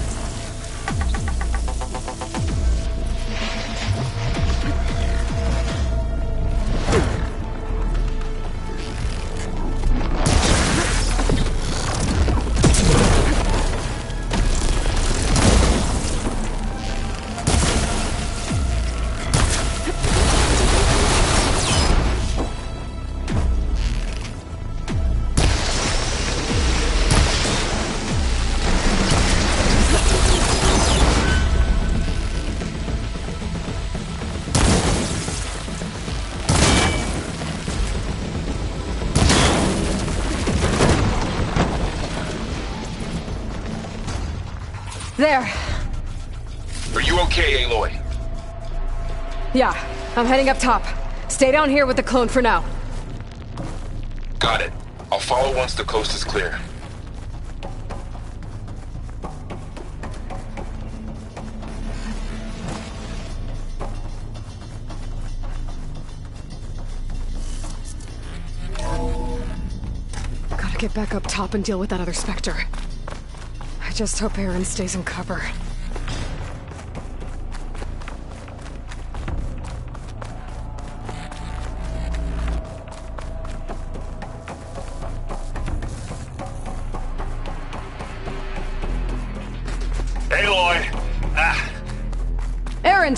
There. Are you okay, Aloy? Yeah, I'm heading up top. Stay down here with the clone for now. Got it. I'll follow once the coast is clear. Gotta get back up top and deal with that other Spectre. I just hope Aaron stays in cover. Aloy! Aaron!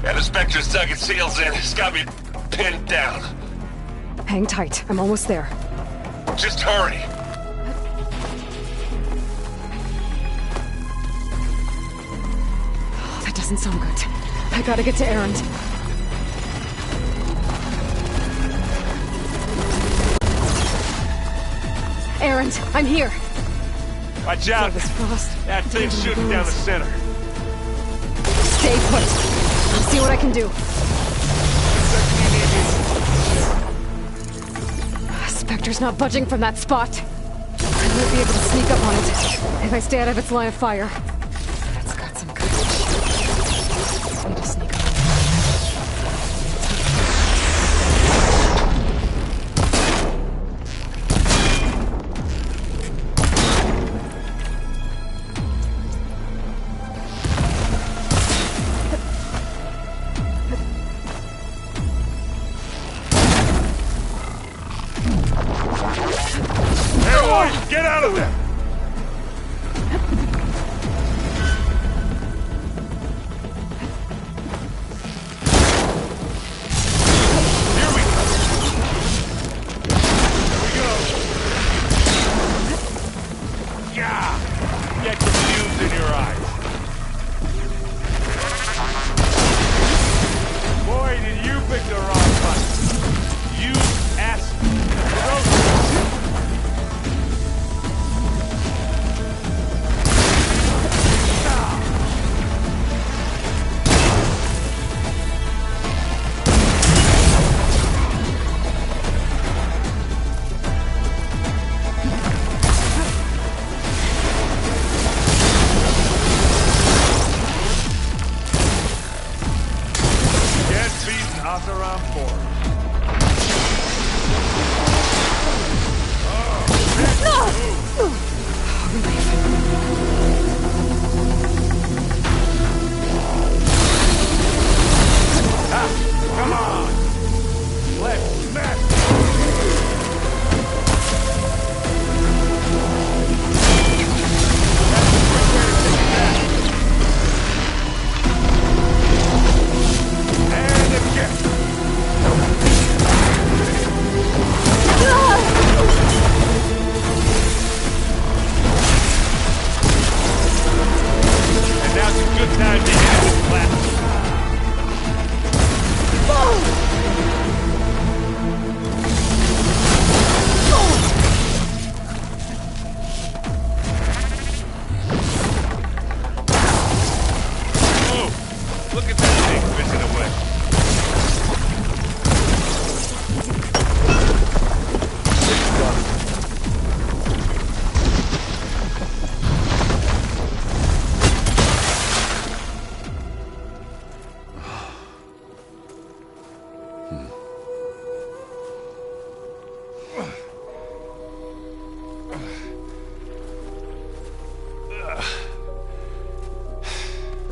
Yeah, the Spectre's dug its heels in. It's got me pinned down. Hang tight. I'm almost there. Just hurry. Oh, that doesn't sound good. I gotta get to Aaron. Aaron, I'm here. Watch out. This frost. That thing's shooting down the center. Stay put. I'll see what I can do. Spectre's not budging from that spot. I might be able to sneak up on it if I stay out of its line of fire. That's got some courage. Just need to sneak up on it. Get out of there! Here we go! Yeah! Get confused in your eyes. Boy, did you pick the wrong button. You ass...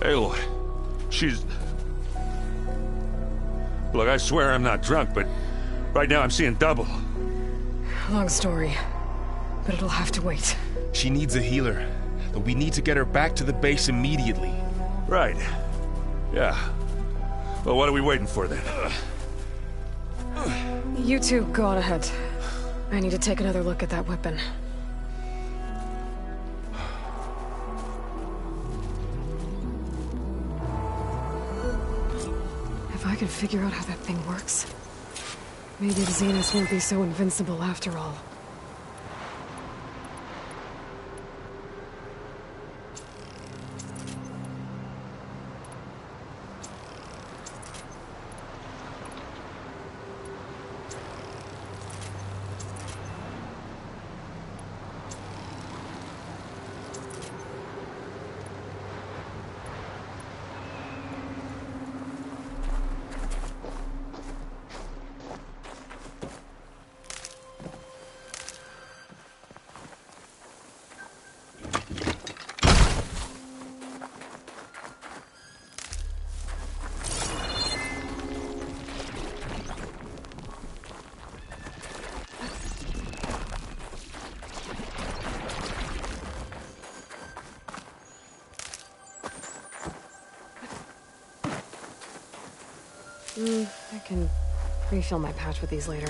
Aloy, she's... Look, I swear I'm not drunk, but right now I'm seeing double. Long story, but it'll have to wait. She needs a healer, but we need to get her back to the base immediately. Right. Yeah. Well, what are we waiting for then? You two go on ahead. I need to take another look at that weapon. If I can figure out how that thing works, maybe the Zeniths won't be so invincible after all. I can refill my pouch with these later.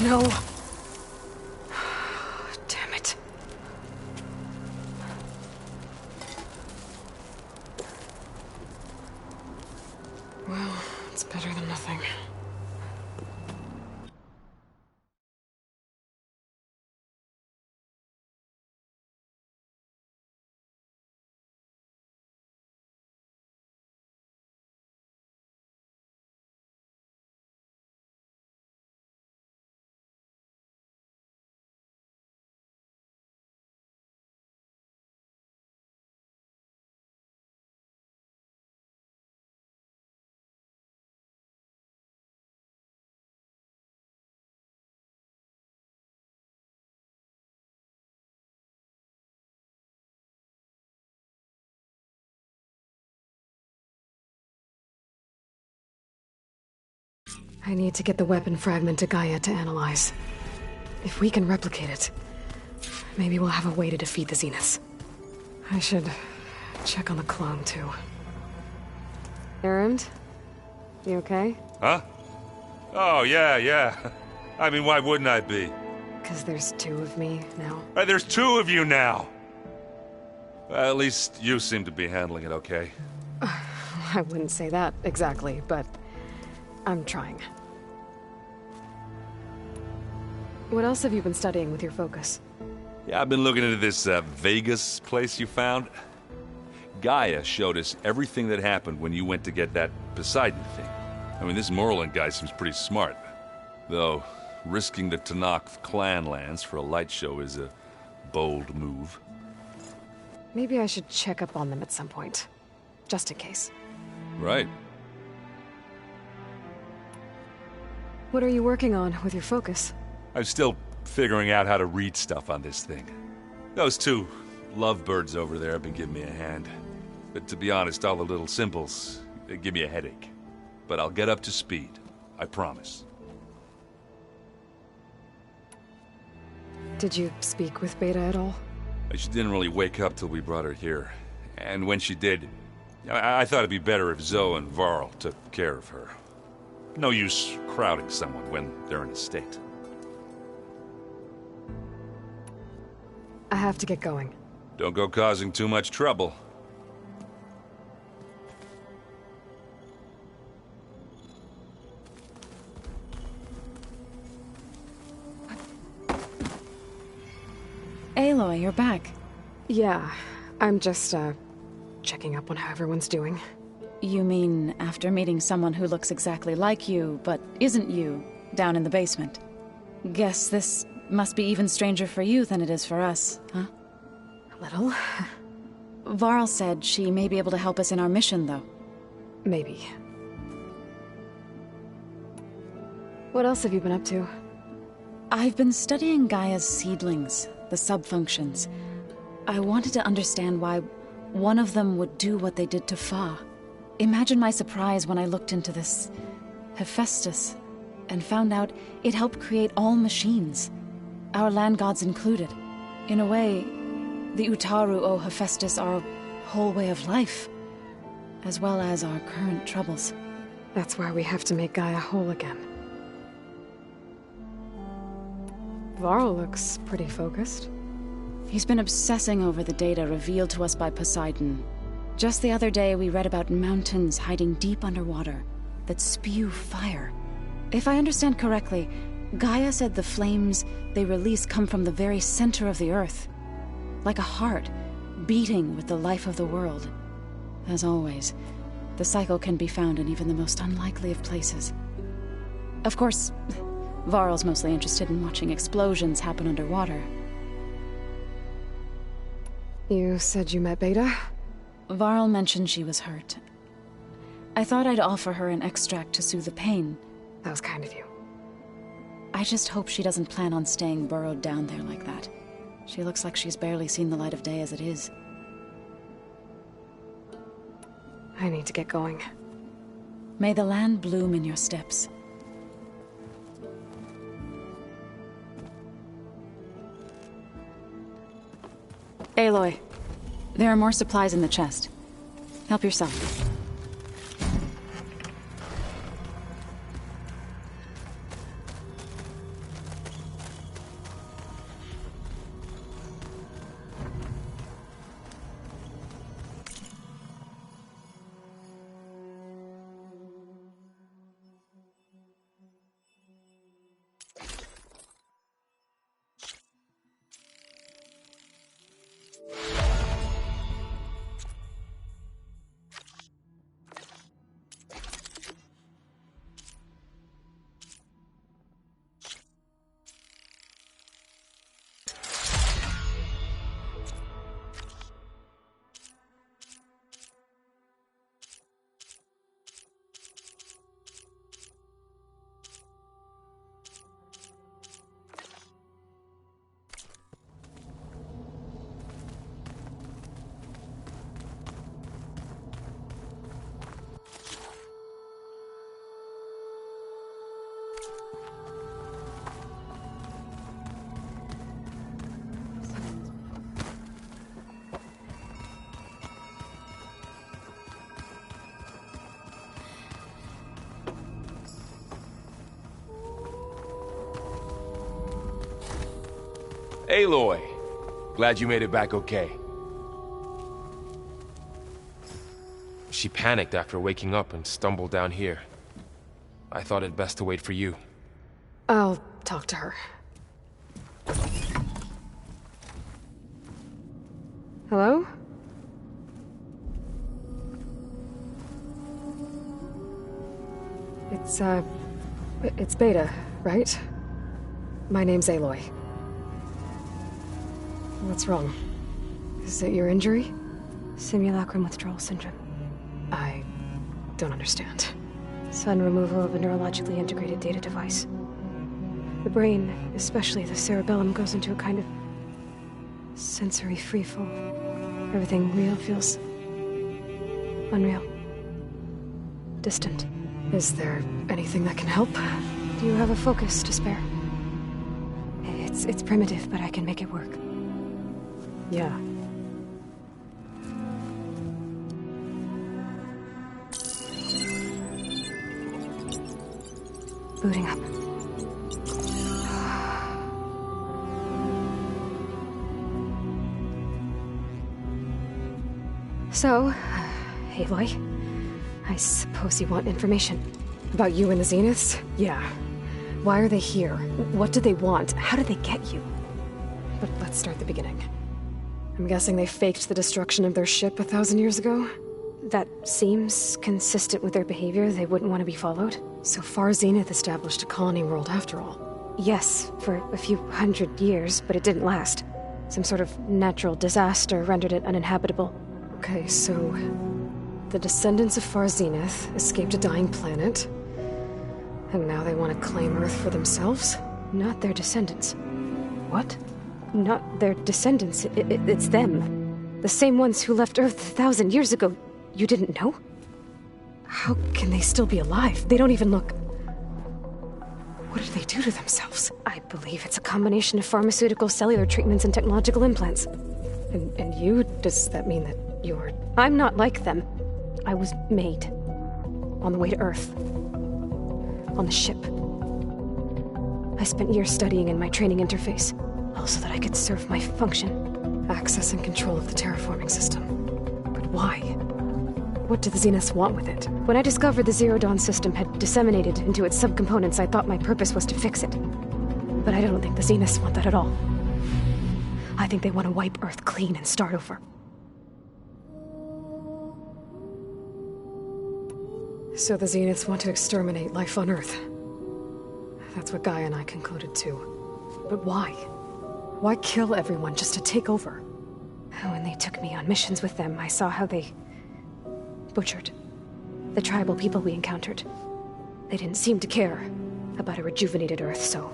No. Damn it. Well, it's better than nothing. I need to get the weapon fragment to Gaia to analyze. If we can replicate it, maybe we'll have a way to defeat the Zeniths. I should check on the clone, too. Errand? You okay? Huh? Oh, yeah. I mean, why wouldn't I be? 'Cause there's two of me now. There's two of you now! Well, at least you seem to be handling it okay. I wouldn't say that exactly, but I'm trying. What else have you been studying with your focus? Yeah, I've been looking into this Vegas place you found. Gaia showed us everything that happened when you went to get that Poseidon thing. I mean, this Moreland guy seems pretty smart. Though, risking the Tanakh clan lands for a light show is a bold move. Maybe I should check up on them at some point. Just in case. Right. What are you working on with your focus? I'm still figuring out how to read stuff on this thing. Those two lovebirds over there have been giving me a hand. But to be honest, all the little symbols, they give me a headache. But I'll get up to speed. I promise. Did you speak with Beta at all? She didn't really wake up till we brought her here. And when she did, I thought it'd be better if Zoe and Varl took care of her. No use crowding someone when they're in a state. I have to get going. Don't go causing too much trouble. Aloy, you're back. Yeah, I'm just, checking up on how everyone's doing. You mean after meeting someone who looks exactly like you, but isn't you, down in the basement? Guess this must be even stranger for you than it is for us, huh? A little. Varl said she may be able to help us in our mission, though. Maybe. What else have you been up to? I've been studying Gaia's seedlings, the subfunctions. I wanted to understand why one of them would do what they did to Fa. Imagine my surprise when I looked into this Hephaestus and found out it helped create all machines, our land gods included. In a way, the Utaru owe Hephaestus our whole way of life, as well as our current troubles. That's why we have to make Gaia whole again. Varl looks pretty focused. He's been obsessing over the data revealed to us by Poseidon. Just the other day, we read about mountains hiding deep underwater that spew fire. If I understand correctly, Gaia said the flames they release come from the very center of the Earth. Like a heart, beating with the life of the world. As always, the cycle can be found in even the most unlikely of places. Of course, Varl's mostly interested in watching explosions happen underwater. You said you met Beta? Varl mentioned she was hurt. I thought I'd offer her an extract to soothe the pain. That was kind of you. I just hope she doesn't plan on staying burrowed down there like that. She looks like she's barely seen the light of day as it is. I need to get going. May the land bloom in your steps. Aloy, there are more supplies in the chest. Help yourself. Aloy! Glad you made it back okay. She panicked after waking up and stumbled down here. I thought it best to wait for you. I'll talk to her. Hello? It's Beta, right? My name's Aloy. What's wrong? Is it your injury? Simulacrum withdrawal syndrome. I don't understand. Sudden removal of a neurologically integrated data device. The brain, especially the cerebellum, goes into a kind of sensory freefall. Everything real feels unreal. Distant. Is there anything that can help? Do you have a focus to spare? It's primitive, but I can make it work. Yeah. Booting up. So, Aloy, I suppose you want information. About you and the Zeniths? Yeah. Why are they here? What do they want? How did they get you? But let's start the beginning. I'm guessing they faked the destruction of their ship 1,000 years ago? That seems consistent with their behavior. They wouldn't want to be followed. So far, Zenith established a colony world after all. Yes, for a few hundred years, but it didn't last. Some sort of natural disaster rendered it uninhabitable. Okay, so the descendants of Far Zenith escaped a dying planet, and now they want to claim Earth for themselves? Not their descendants. What? Not their descendants. It's them. The same ones who left Earth 1,000 years ago. You didn't know? How can they still be alive? They don't even look... What did they do to themselves? I believe it's a combination of pharmaceutical, cellular treatments, and technological implants. And you? Does that mean that you're... I'm not like them. I was made. On the way to Earth. On the ship. I spent years studying in my training interface, all so that I could serve my function. Access and control of the terraforming system. But why? What do the Zeniths want with it? When I discovered the Zero Dawn system had disseminated into its subcomponents, I thought my purpose was to fix it. But I don't think the Zeniths want that at all. I think they want to wipe Earth clean and start over. So the Zeniths want to exterminate life on Earth. That's what Gaia and I concluded too. But why? Why kill everyone just to take over? When they took me on missions with them, I saw how they butchered the tribal people we encountered. They didn't seem to care about a rejuvenated Earth, so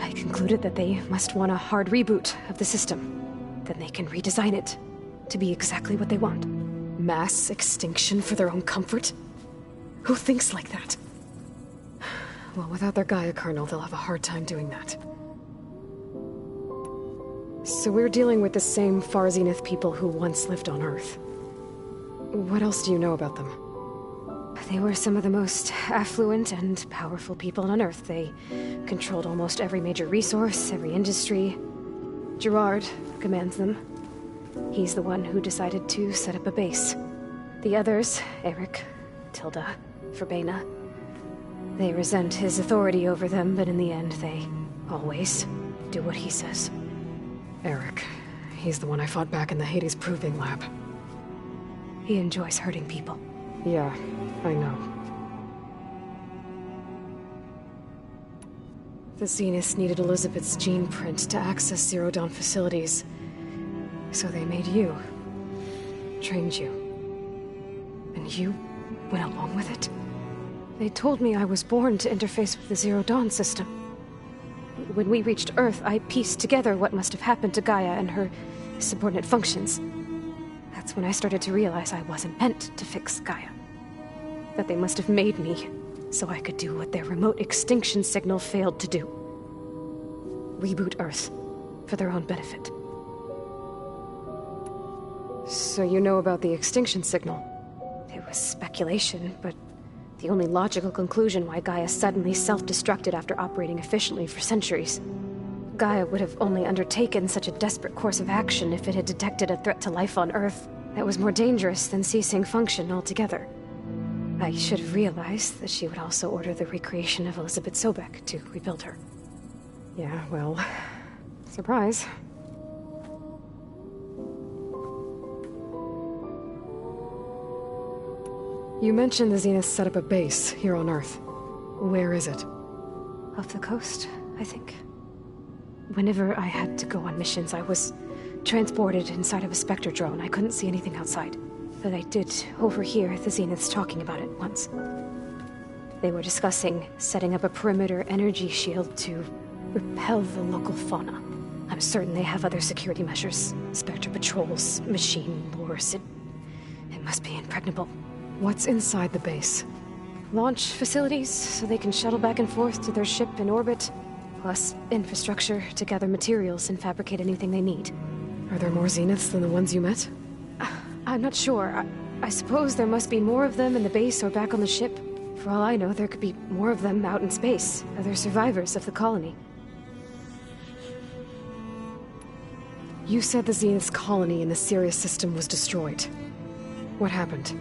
I concluded that they must want a hard reboot of the system. Then they can redesign it to be exactly what they want. Mass extinction for their own comfort? Who thinks like that? Well, without their Gaia kernel, they'll have a hard time doing that. So we're dealing with the same Far Zenith people who once lived on Earth. What else do you know about them? They were some of the most affluent and powerful people on Earth. They controlled almost every major resource, every industry. Gerard commands them. He's the one who decided to set up a base. The others, Eric, Tilda, Verbena, they resent his authority over them, but in the end, they always do what he says. Eric, he's the one I fought back in the Hades Proving Lab. He enjoys hurting people. Yeah, I know. The Zeniths needed Elizabeth's gene print to access Zero Dawn facilities. So they made you. Trained you. And you went along with it? They told me I was born to interface with the Zero Dawn system. When we reached Earth, I pieced together what must have happened to Gaia and her subordinate functions. That's when I started to realize I wasn't meant to fix Gaia. That they must have made me so I could do what their remote extinction signal failed to do. Reboot Earth for their own benefit. So you know about the extinction signal? It was speculation, but the only logical conclusion why Gaia suddenly self-destructed after operating efficiently for centuries. Gaia would have only undertaken such a desperate course of action if it had detected a threat to life on Earth that was more dangerous than ceasing function altogether. I should have realized that she would also order the recreation of Elizabeth Sobek to rebuild her. Yeah, well, surprise. You mentioned the Zeniths set up a base here on Earth. Where is it? Off the coast, I think. Whenever I had to go on missions, I was transported inside of a Spectre drone. I couldn't see anything outside. But I did overhear the Zeniths talking about it once. They were discussing setting up a perimeter energy shield to repel the local fauna. I'm certain they have other security measures. Spectre patrols, machine lures. It must be impregnable. What's inside the base? Launch facilities, so they can shuttle back and forth to their ship in orbit. Plus infrastructure to gather materials and fabricate anything they need. Are there more Zeniths than the ones you met? I'm not sure. I suppose there must be more of them in the base or back on the ship. For all I know, there could be more of them out in space, other survivors of the colony. You said the Zenith's colony in the Sirius system was destroyed. What happened?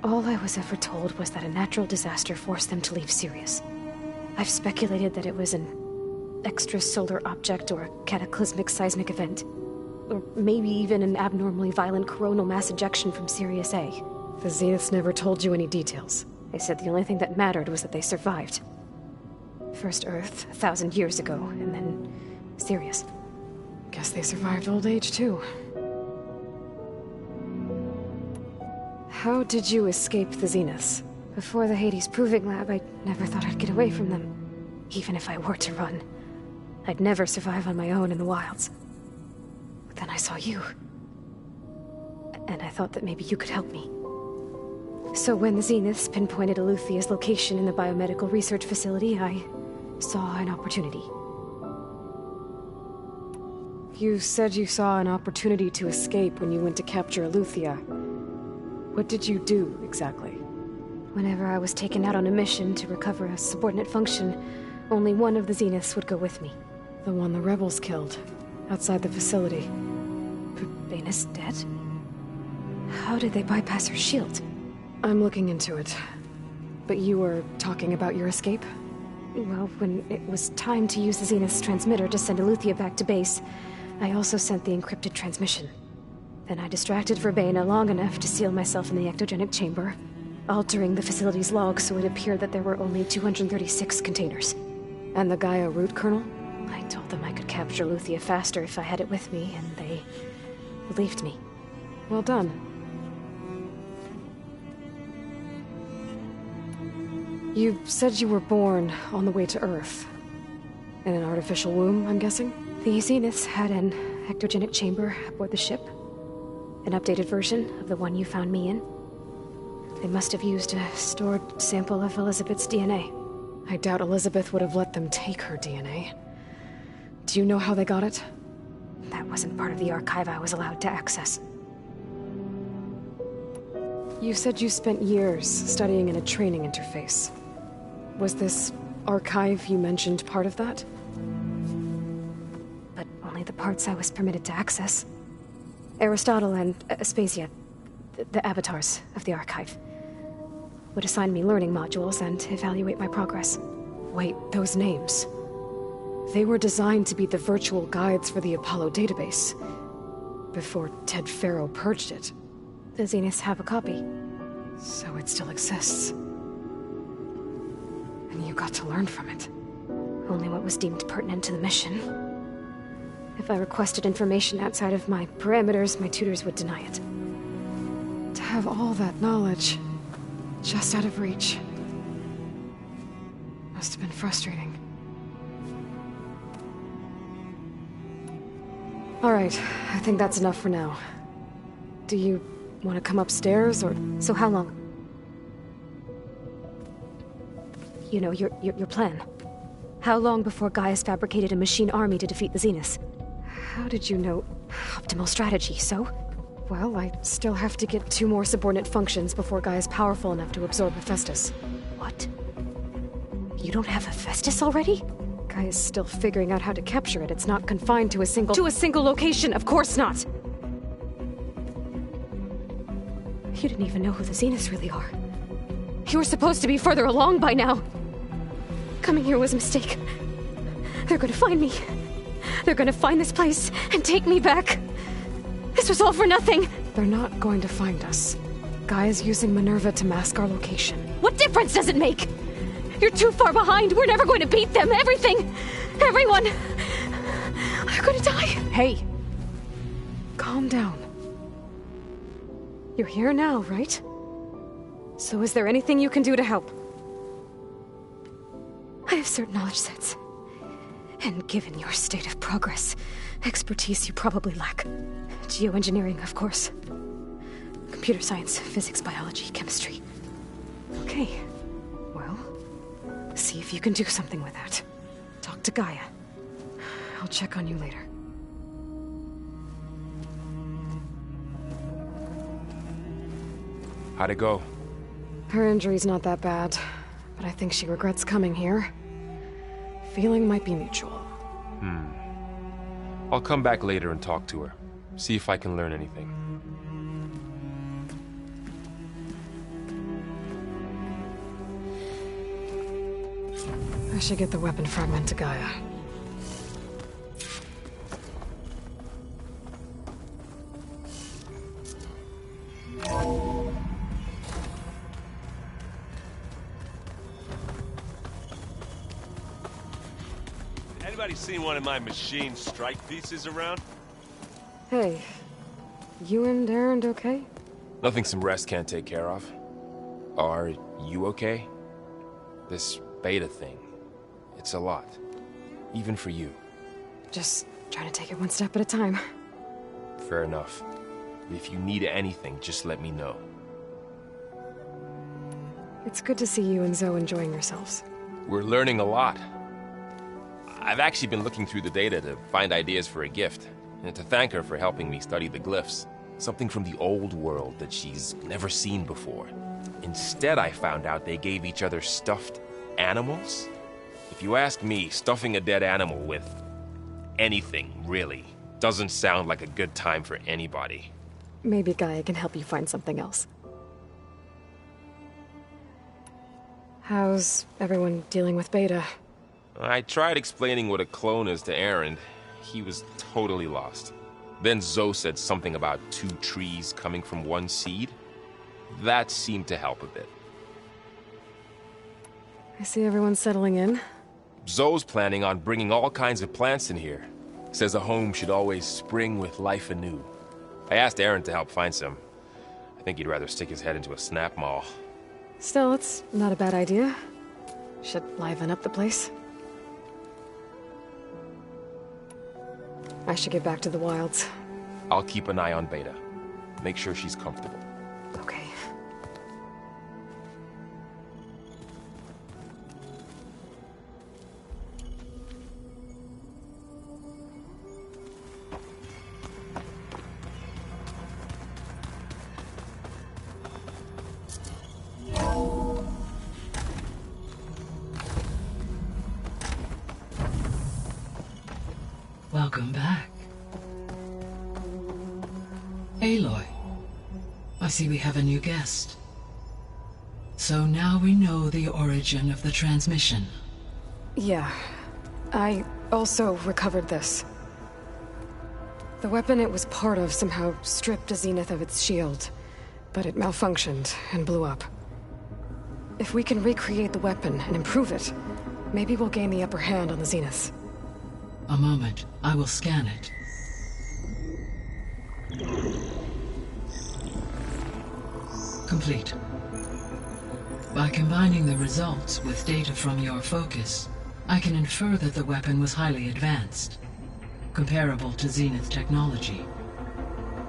All I was ever told was that a natural disaster forced them to leave Sirius. I've speculated that it was an extrasolar object or a cataclysmic seismic event. Or maybe even an abnormally violent coronal mass ejection from Sirius A. The Zeniths never told you any details. They said the only thing that mattered was that they survived. First Earth, 1,000 years ago, and then Sirius. Guess they survived old age, too. How did you escape the Zeniths? Before the Hades Proving Lab, I never thought I'd get away from them. Even if I were to run. I'd never survive on my own in the wilds. But then I saw you. And I thought that maybe you could help me. So when the Zeniths pinpointed Eluthia's location in the biomedical research facility, I saw an opportunity. You said you saw an opportunity to escape when you went to capture Eluthia. What did you do, exactly? Whenever I was taken out on a mission to recover a subordinate function, only one of the Zeniths would go with me. The one the rebels killed, outside the facility. Baina's dead? How did they bypass her shield? I'm looking into it. But you were talking about your escape? Well, when it was time to use the Zenith's transmitter to send Eluthia back to base, I also sent the encrypted transmission. Then I distracted Verbena long enough to seal myself in the ectogenic chamber, altering the facility's log so it appeared that there were only 236 containers. And the Gaia root kernel? I told them I could capture Eluthia faster if I had it with me, and they believed me. Well done. You said you were born on the way to Earth. In an artificial womb, I'm guessing? The Zeniths had an ectogenic chamber aboard the ship. An updated version of the one you found me in. They must have used a stored sample of Elizabeth's DNA. I doubt Elizabeth would have let them take her DNA. Do you know how they got it? That wasn't part of the archive I was allowed to access. You said you spent years studying in a training interface. Was this archive you mentioned part of that? But only the parts I was permitted to access. Aristotle and Aspasia, the avatars of the archive, would assign me learning modules and evaluate my progress. Wait, those names. They were designed to be the virtual guides for the Apollo database, before Ted Faro purged it. The Zeniths have a copy. So it still exists. And you got to learn from it. Only what was deemed pertinent to the mission. If I requested information outside of my parameters, my tutors would deny it. To have all that knowledge, just out of reach. Must have been frustrating. Alright, I think that's enough for now. Do you want to come upstairs, or...? So how long? You know, your plan. How long before Gaia's fabricated a machine army to defeat the Zeniths? How did you know? Optimal strategy, so? Well, I still have to get 2 more subordinate functions before Gaia's powerful enough to absorb Hephaestus. What? You don't have Hephaestus already? Gaia's still figuring out how to capture it. It's not confined to a single... To a single location, of course not! You didn't even know who the Zeniths really are. You were supposed to be further along by now. Coming here was a mistake. They're gonna find me. They're gonna find this place and take me back. This was all for nothing. They're not going to find us. Gaia's using Minerva to mask our location. What difference does it make? You're too far behind. We're never going to beat them. Everything. Everyone. They're gonna die. Hey. Calm down. You're here now, right? So is there anything you can do to help? I have certain knowledge sets. And given your state of progress, expertise you probably lack. Geoengineering, of course. Computer science, physics, biology, chemistry. Okay. Well, see if you can do something with that. Talk to Gaia. I'll check on you later. How'd it go? Her injury's not that bad, but I think she regrets coming here. Feeling might be mutual. I'll come back later and talk to her. See if I can learn anything. I should get the weapon fragment to Gaia. Anybody seen one of my machine strike pieces around? Hey, you and Erend okay? Nothing some rest can't take care of. Are you okay? This beta thing, it's a lot. Even for you. Just trying to take it one step at a time. Fair enough. If you need anything, just let me know. It's good to see you and Zoe enjoying yourselves. We're learning a lot. I've actually been looking through the data to find ideas for a gift, and to thank her for helping me study the glyphs. Something from the old world that she's never seen before. Instead, I found out they gave each other stuffed animals. If you ask me, stuffing a dead animal with anything, really, doesn't sound like a good time for anybody. Maybe Gaia can help you find something else. How's everyone dealing with Beta? I tried explaining what a clone is to Erend. He was totally lost. Then Zoe said something about 2 trees coming from 1 seed. That seemed to help a bit. I see everyone's settling in. Zoe's planning on bringing all kinds of plants in here. Says a home should always spring with life anew. I asked Erend to help find some. I think he'd rather stick his head into a snap mall. Still, it's not a bad idea. Should liven up the place. I should get back to the wilds. I'll keep an eye on Beta. Make sure she's comfortable. Okay. Welcome back. Aloy, I see we have a new guest. So now we know the origin of the transmission. Yeah. I also recovered this. The weapon it was part of somehow stripped a Zenith of its shield, but it malfunctioned and blew up. If we can recreate the weapon and improve it, maybe we'll gain the upper hand on the Zeniths. A moment, I will scan it. Complete. By combining the results with data from your focus, I can infer that the weapon was highly advanced, comparable to Zenith technology,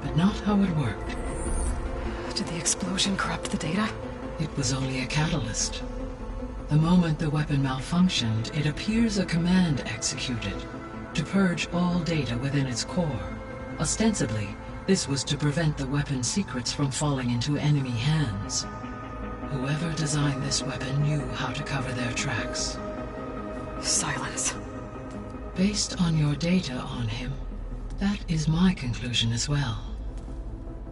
but not how it worked. Did the explosion corrupt the data? It was only a catalyst. The moment the weapon malfunctioned, it appears a command executed to purge all data within its core. Ostensibly, this was to prevent the weapon's secrets from falling into enemy hands. Whoever designed this weapon knew how to cover their tracks. Silence. Based on your data on him, that is my conclusion as well.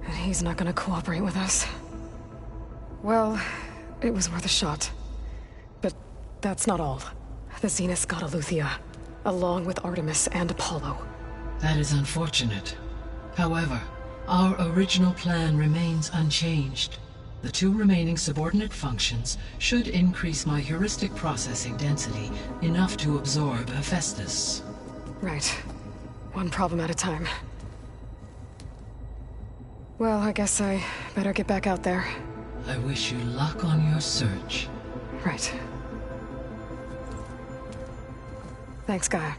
And he's not gonna cooperate with us. Well, it was worth a shot. But that's not all. The Zeniths got Eleuthia, along with Artemis and Apollo. That is unfortunate. However, our original plan remains unchanged. The 2 remaining subordinate functions should increase my heuristic processing density enough to absorb Hephaestus. Right. One problem at a time. Well, I guess I better get back out there. I wish you luck on your search. Right. Thanks, Gaia.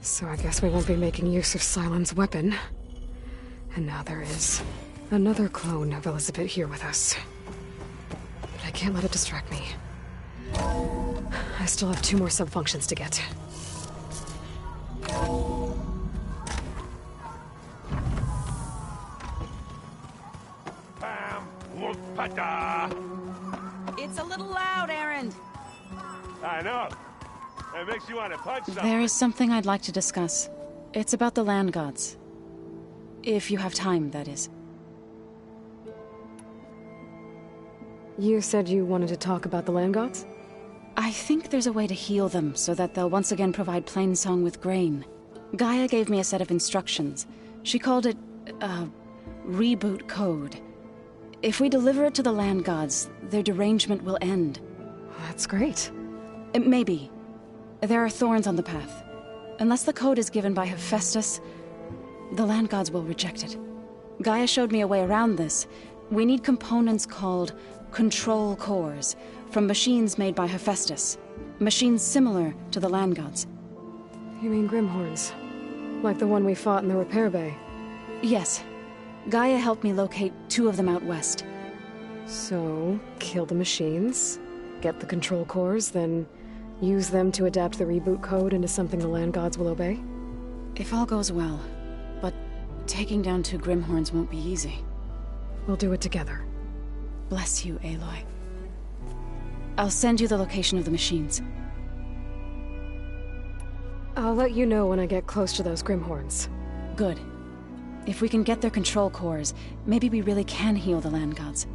So I guess we won't be making use of Cylon's weapon. And now there is another clone of Elizabeth here with us. But I can't let it distract me. I still have 2 more sub-functions to get. It's a little loud, Erend. I know. It makes you want to punch something. There is something I'd like to discuss. It's about the land gods. If you have time, that is. You said you wanted to talk about the land gods? I think there's a way to heal them so that they'll once again provide Plainsong with grain. Gaia gave me a set of instructions. She called it, reboot code. If we deliver it to the land gods, their derangement will end. That's great. Maybe. There are thorns on the path. Unless the code is given by Hephaestus, the land gods will reject it. Gaia showed me a way around this. We need components called control cores, from machines made by Hephaestus. Machines similar to the land gods. You mean Grimhorns? Like the one we fought in the repair bay? Yes. Gaia helped me locate 2 of them out west. So, kill the machines, get the control cores, then use them to adapt the reboot code into something the land gods will obey? If all goes well. But taking down 2 Grimhorns won't be easy. We'll do it together. Bless you, Aloy. I'll send you the location of the machines. I'll let you know when I get close to those Grimhorns. Good. If we can get their control cores, maybe we really can heal the land gods.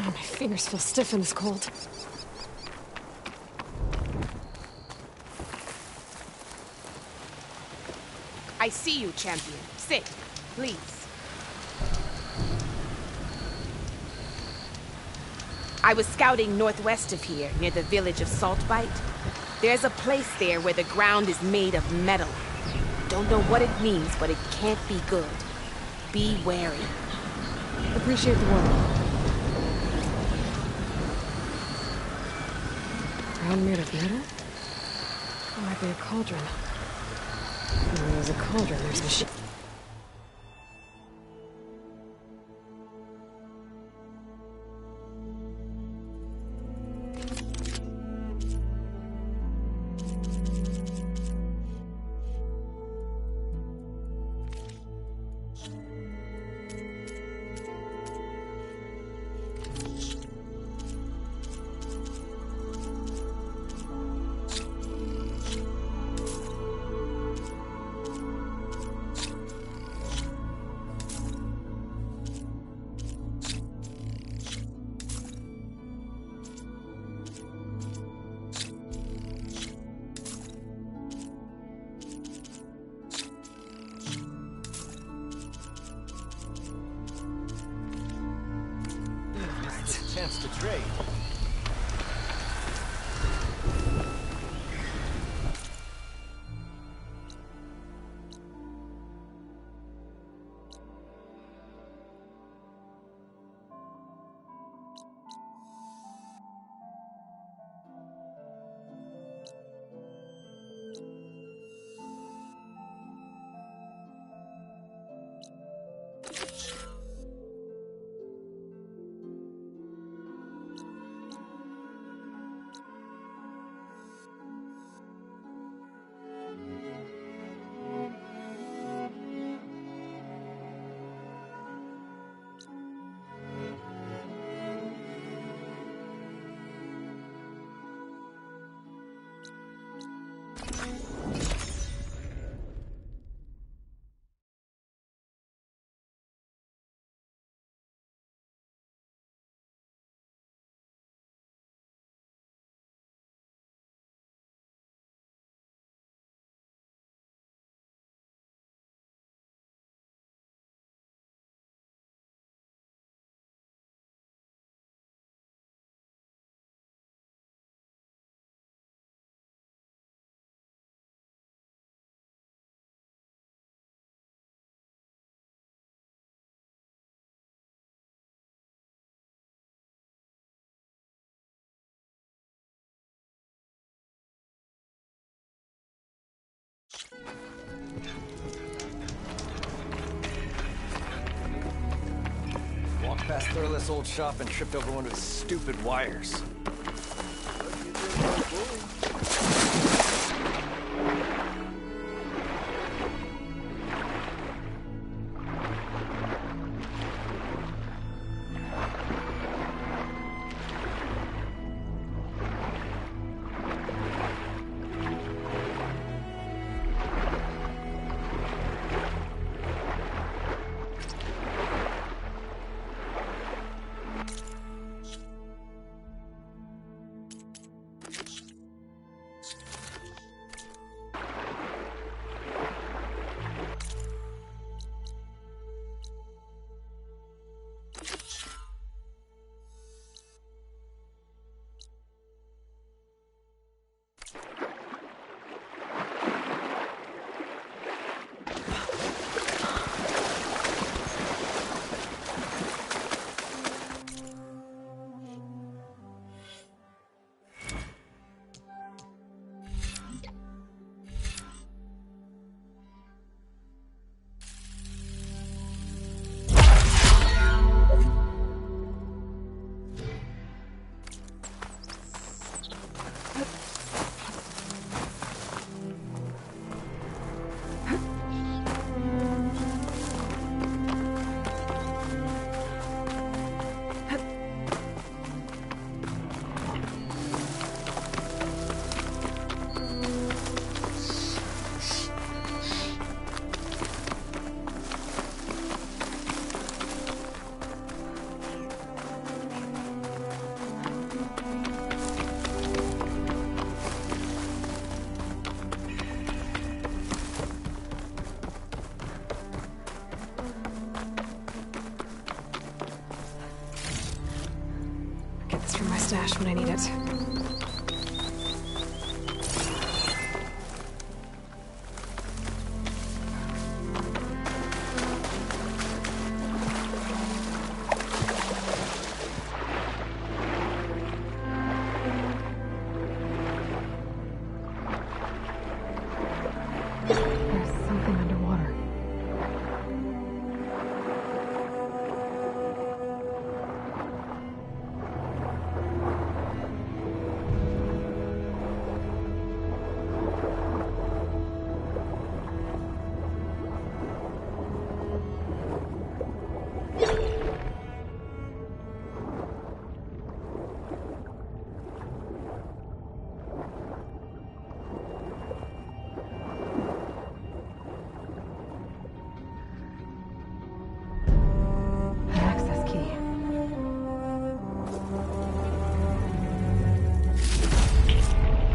My fingers feel stiff in this cold. I see you, champion. Sit, please. I was scouting northwest of here, near the village of Saltbite. There's a place there where the ground is made of metal. Don't know what it means, but it can't be good. Be wary. Appreciate the warning. Ground made of metal? That might be a cauldron. When there's a cauldron, there's machine. Chance to trade. Last thoroughless old shop and tripped over one of his stupid wires. Stash when I need it. There's something underwater.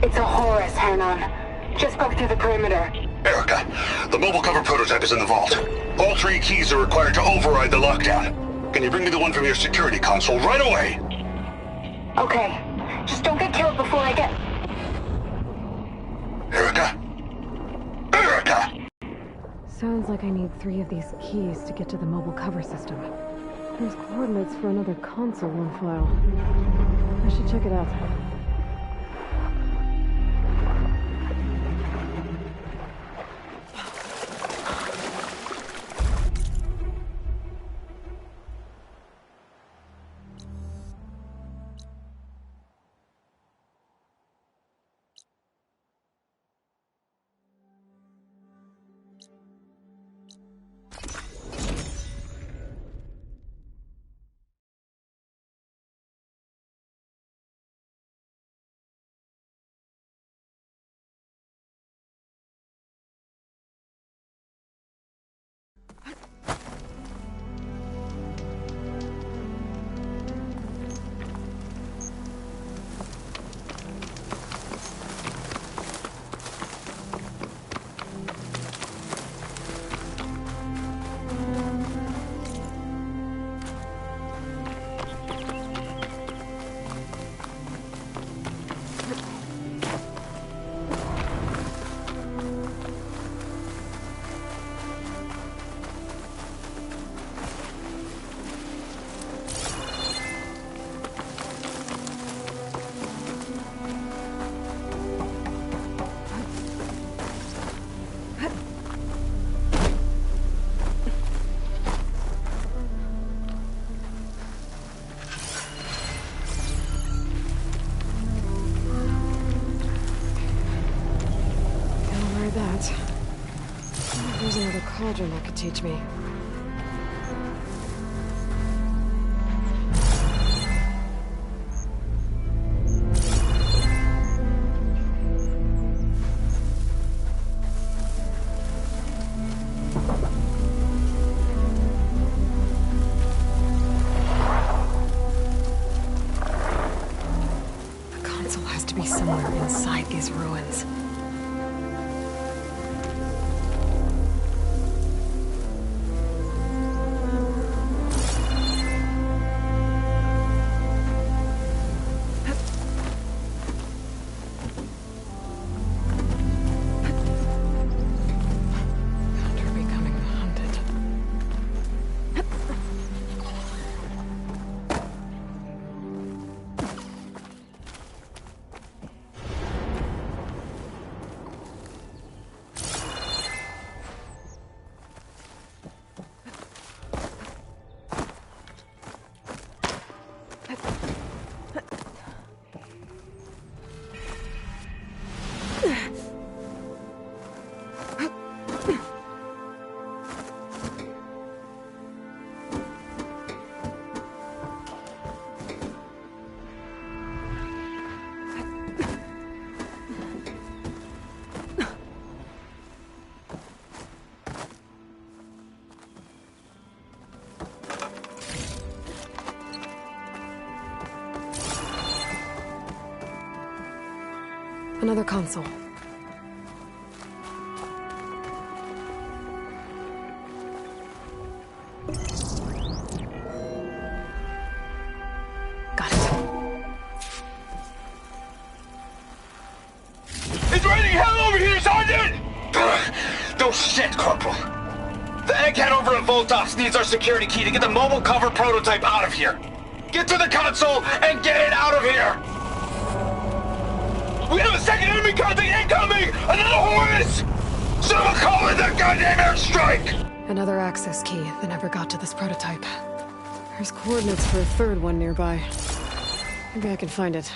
It's a Horus, Hanon. Just broke through the perimeter. Erica, the mobile cover prototype is in the vault. All 3 keys are required to override the lockdown. Can you bring me the one from your security console right away? Okay. Just don't get killed before I get... Erica? Erica! Sounds like I need 3 of these keys to get to the mobile cover system. There's coordinates for another console on file. I should check it out. cauldron that could teach me. The console has to be somewhere inside these ruins. Another console. Got it. It's raining hell over here, Sergeant! No shit, Corporal. The egghead over at Voltox needs our security key to get the mobile cover prototype out of here. Get to the console and get it out of here! We have a second enemy contact incoming! Another Horus! Someone call in that goddamn airstrike! Another access key that never got to this prototype. There's coordinates for a third one nearby. Maybe I can find it.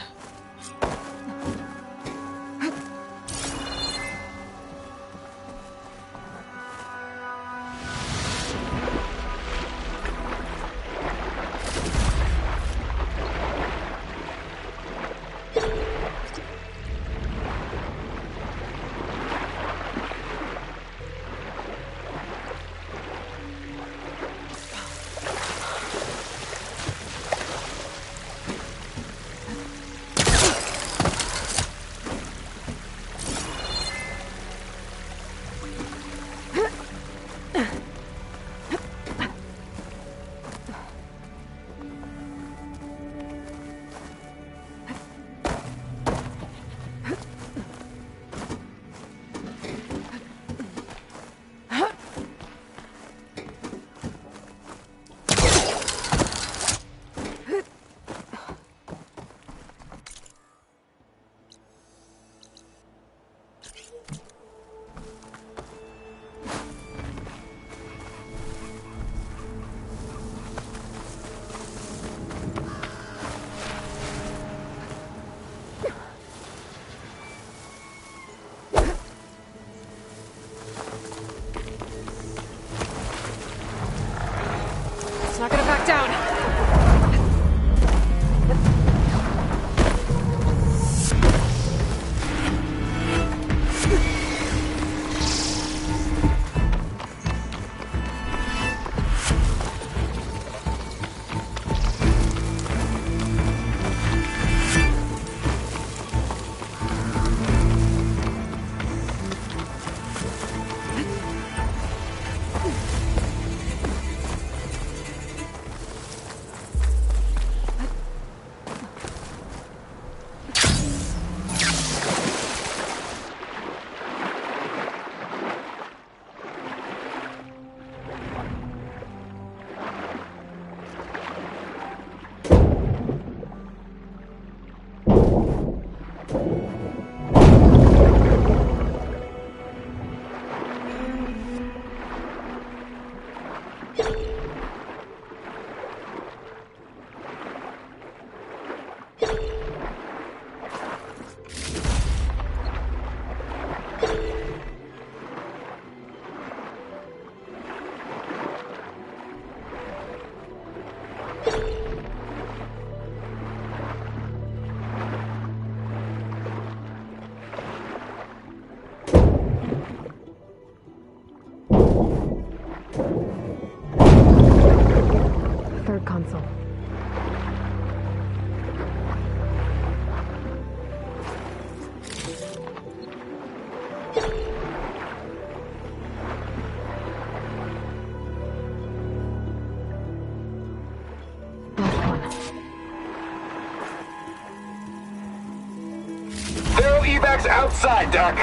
They're evacs outside, Doc.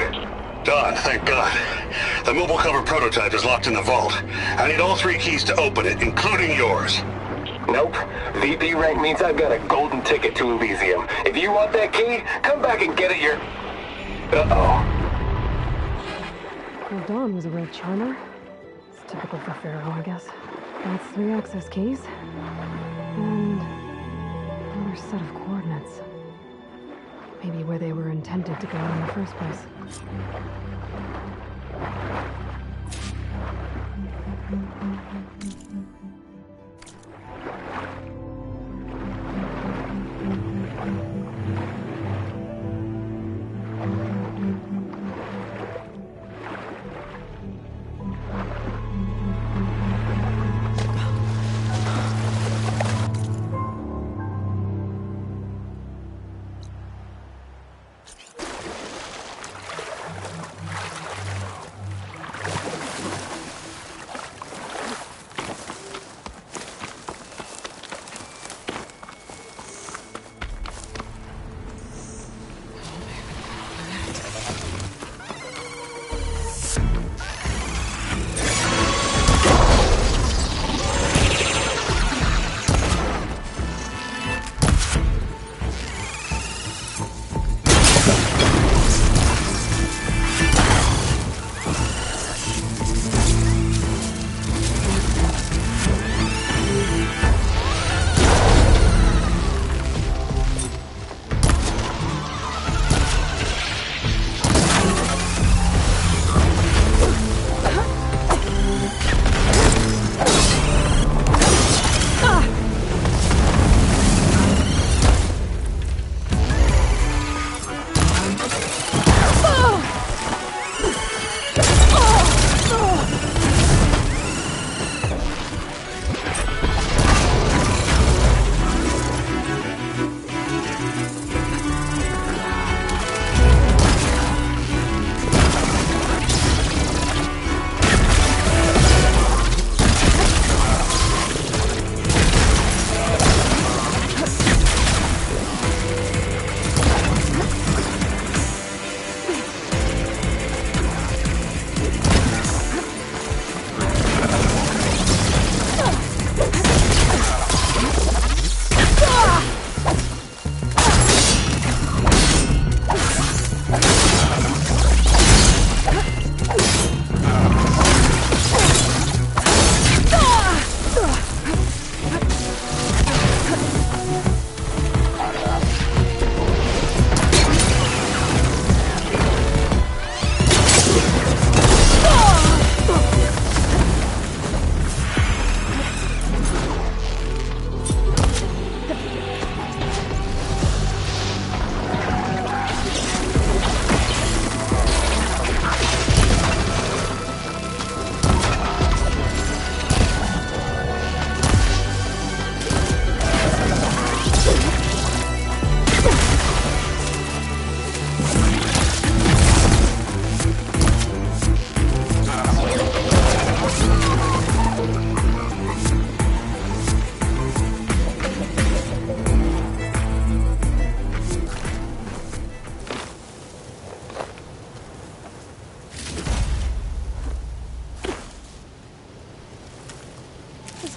Done, thank God. The mobile cover prototype is locked in the vault. I need all 3 keys to open it, including yours. Nope. VP rank means I've got a golden ticket to Elysium. If you want that key, come back and get it your... Uh-oh. Well, Dawn was a real charmer. It's typical for Pharaoh, I guess. That's 3 access keys. And another set of coordinates. Maybe where they were intended to go in the first place.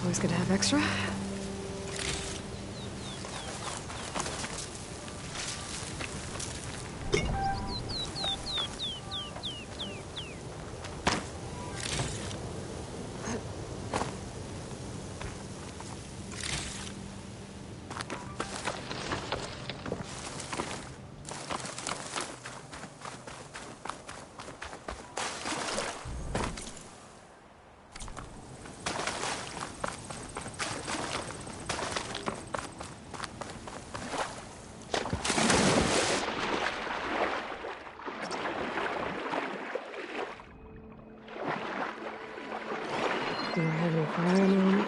Always good to have extra. Do I have any fire now?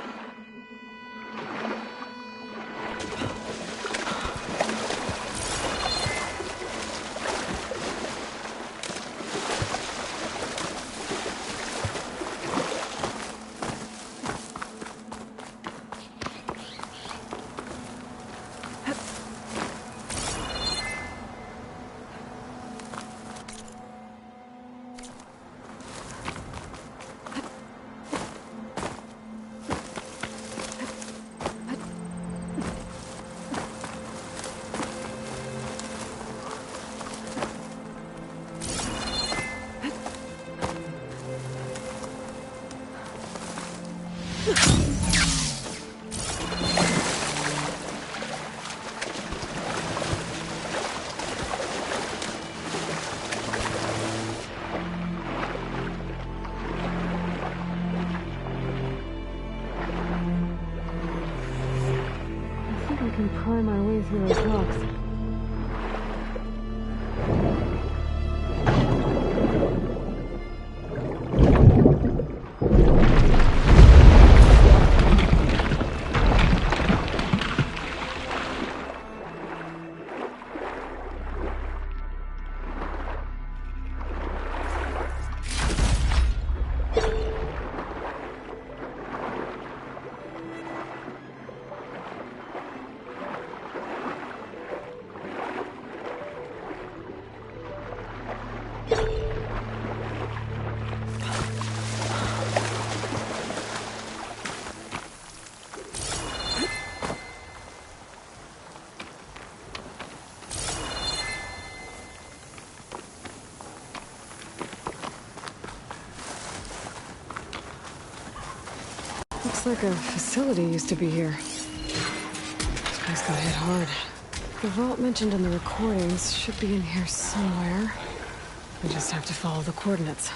Looks like a facility used to be here. This place got hit hard. The vault mentioned in the recordings should be in here somewhere. We just have to follow the coordinates.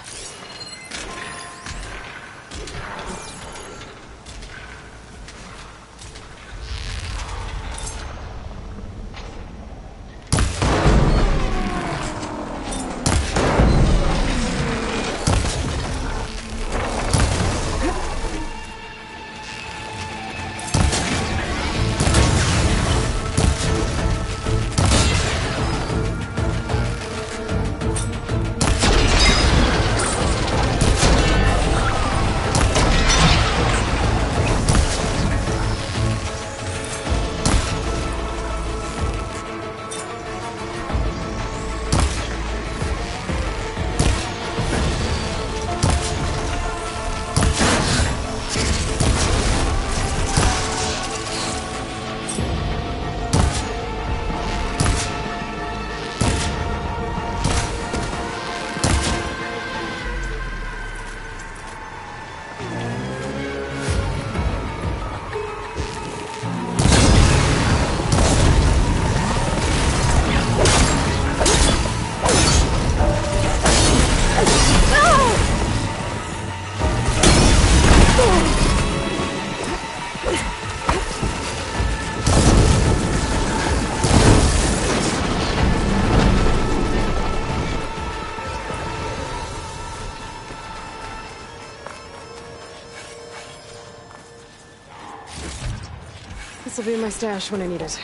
This will be my stash when I need it.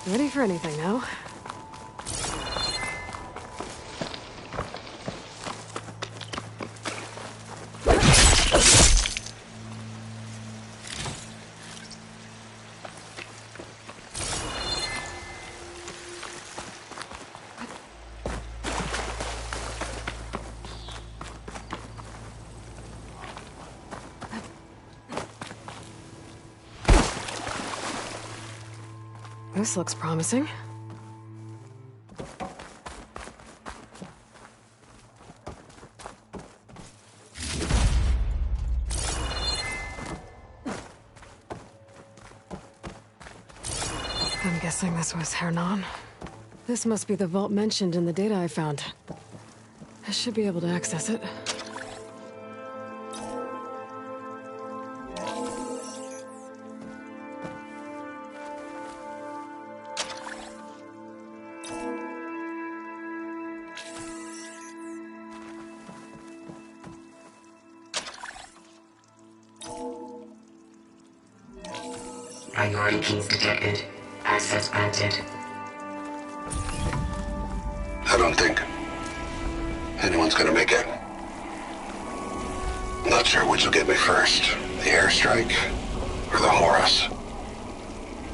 Ready for anything now. This looks promising. I'm guessing this was Hernan. This must be the vault mentioned in the data I found. I should be able to access it. Priority keys detected. Access granted. I don't think anyone's gonna make it. Not sure which will get me first. The airstrike or the Horus.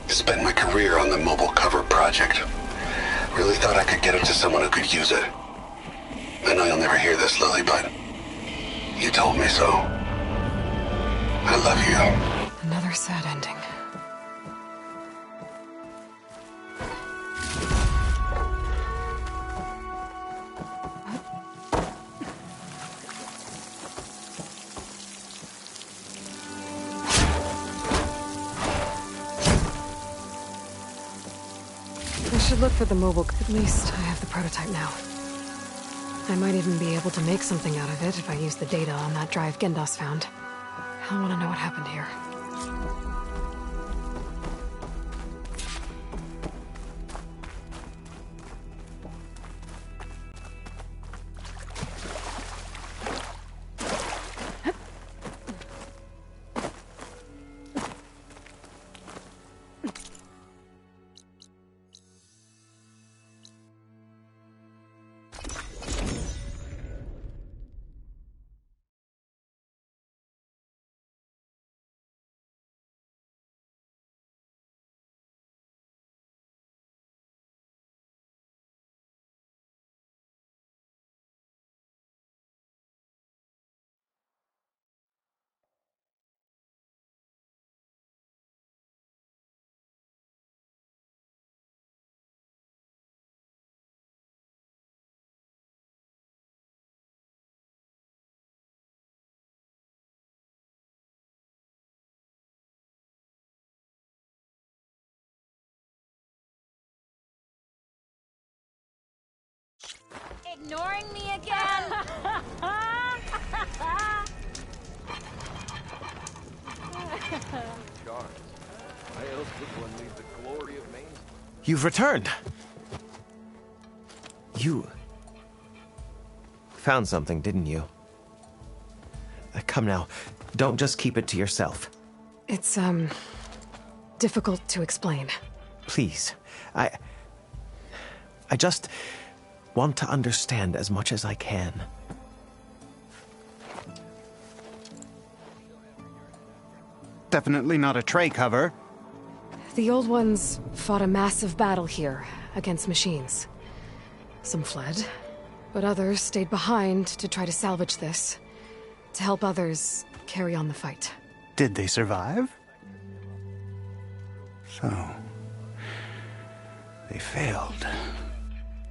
Spent my career on the mobile cover project. Really thought I could get it to someone who could use it. I know you'll never hear this, Lily, but you told me so. I love you. Another sad ending. Look for the mobile. At least I have the prototype now. I might even be able to make something out of it if I use the data on that drive Gendas found. I want to know what happened here. Ignoring me again? Why else would one leave the glory of Maine? You've returned. You found something, didn't you? Come now, don't just keep it to yourself. It's, difficult to explain. Please, I just want to understand as much as I can. Definitely not a tray cover. The old ones fought a massive battle here against machines. Some fled, but others stayed behind to try to salvage this, to help others carry on the fight. Did they survive? So, they failed.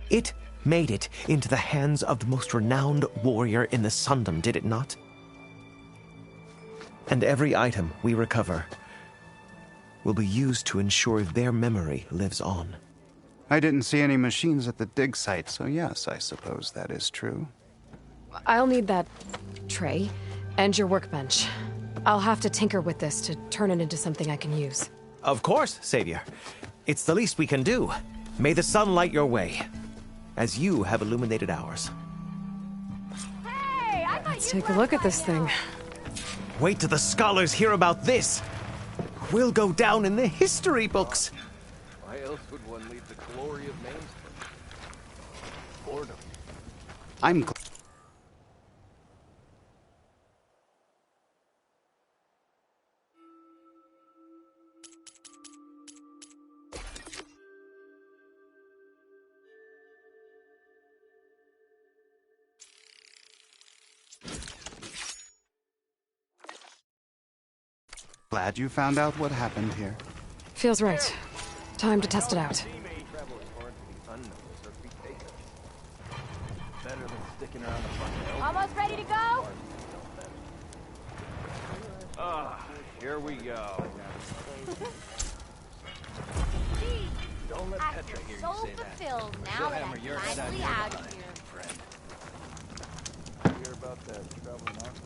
It made it into the hands of the most renowned warrior in the Sundom, did it not? And every item we recover will be used to ensure their memory lives on. I didn't see any machines at the dig site, so yes, I suppose that is true. I'll need that tray and your workbench. I'll have to tinker with this to turn it into something I can use. Of course, Savior. It's the least we can do. May the sun light your way, as you have illuminated ours. Hey, Let's take a look at this thing. Wait till the scholars hear about this. We'll go down in the history books. else would one leave the glory of names for? Boredom. I'm glad you found out what happened here. Feels right. Time to test it out. Better than sticking around the front. Almost ready to go? Ah, here we go. Don't let Petra hear you say that. Fulfilled now She'll that hammer I'm your head out finally your out behind, of here. friend. Hear about that traveling armor?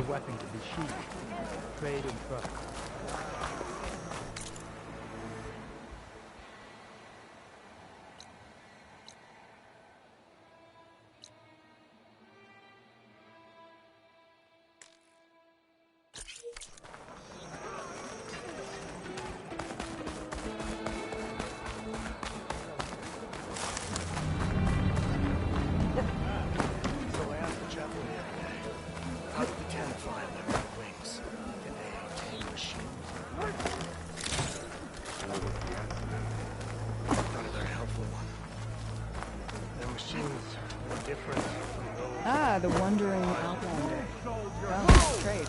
Weapon to be sheathed. Trade and trust. The wandering outlander. Oh, trade.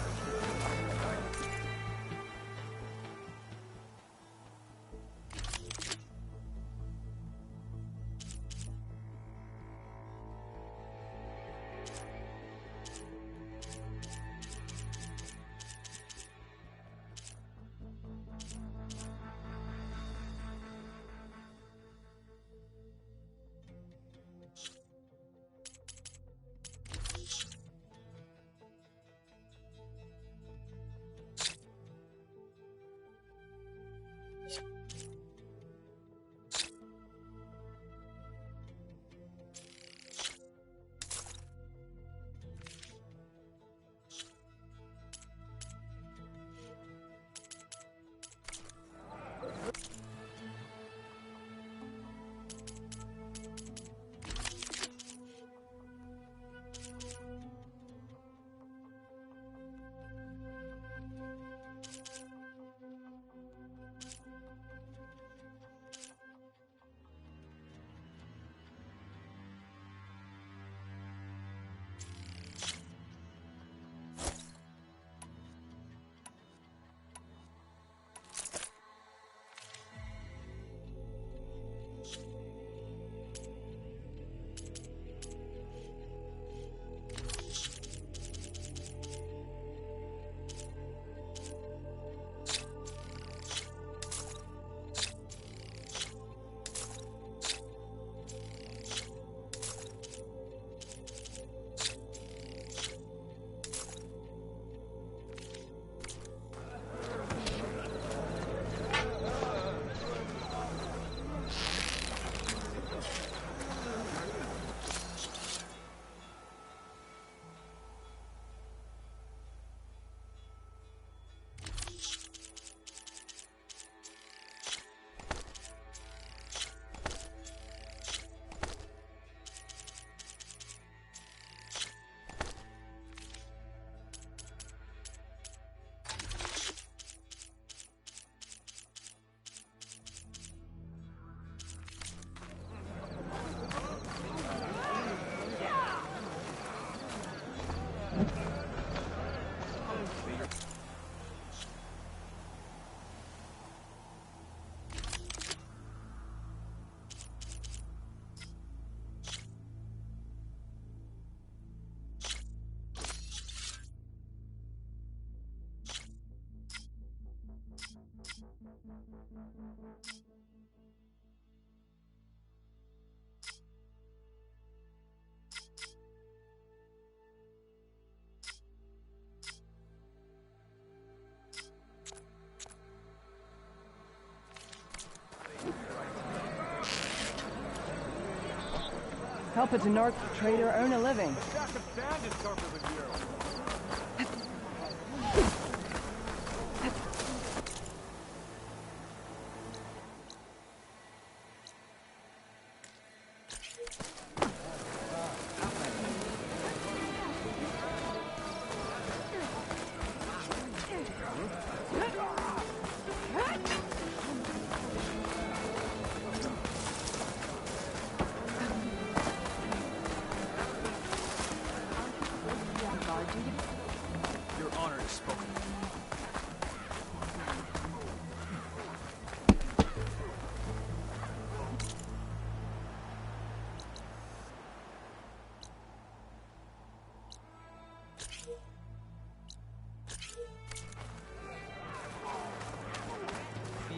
Help a Denark trader earn a living.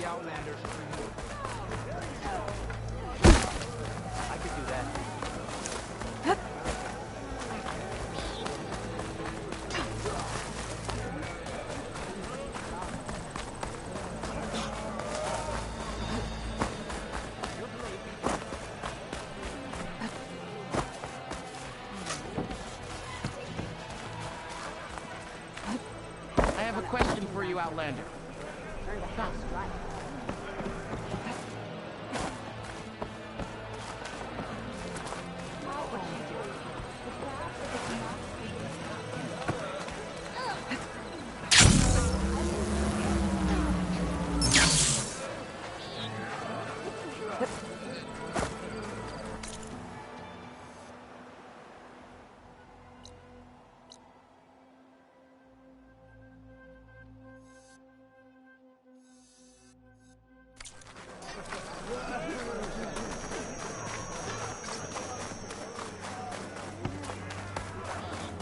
Outlanders. I could do that. I have a question for you, Outlander.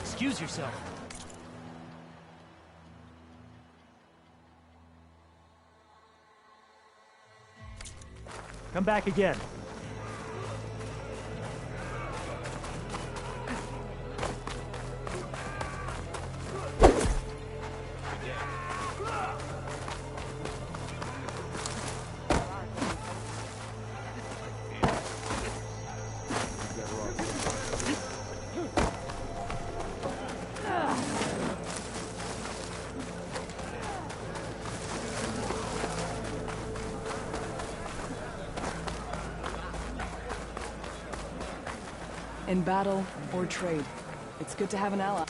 Excuse yourself. Come back again. In battle or trade, it's good to have an ally.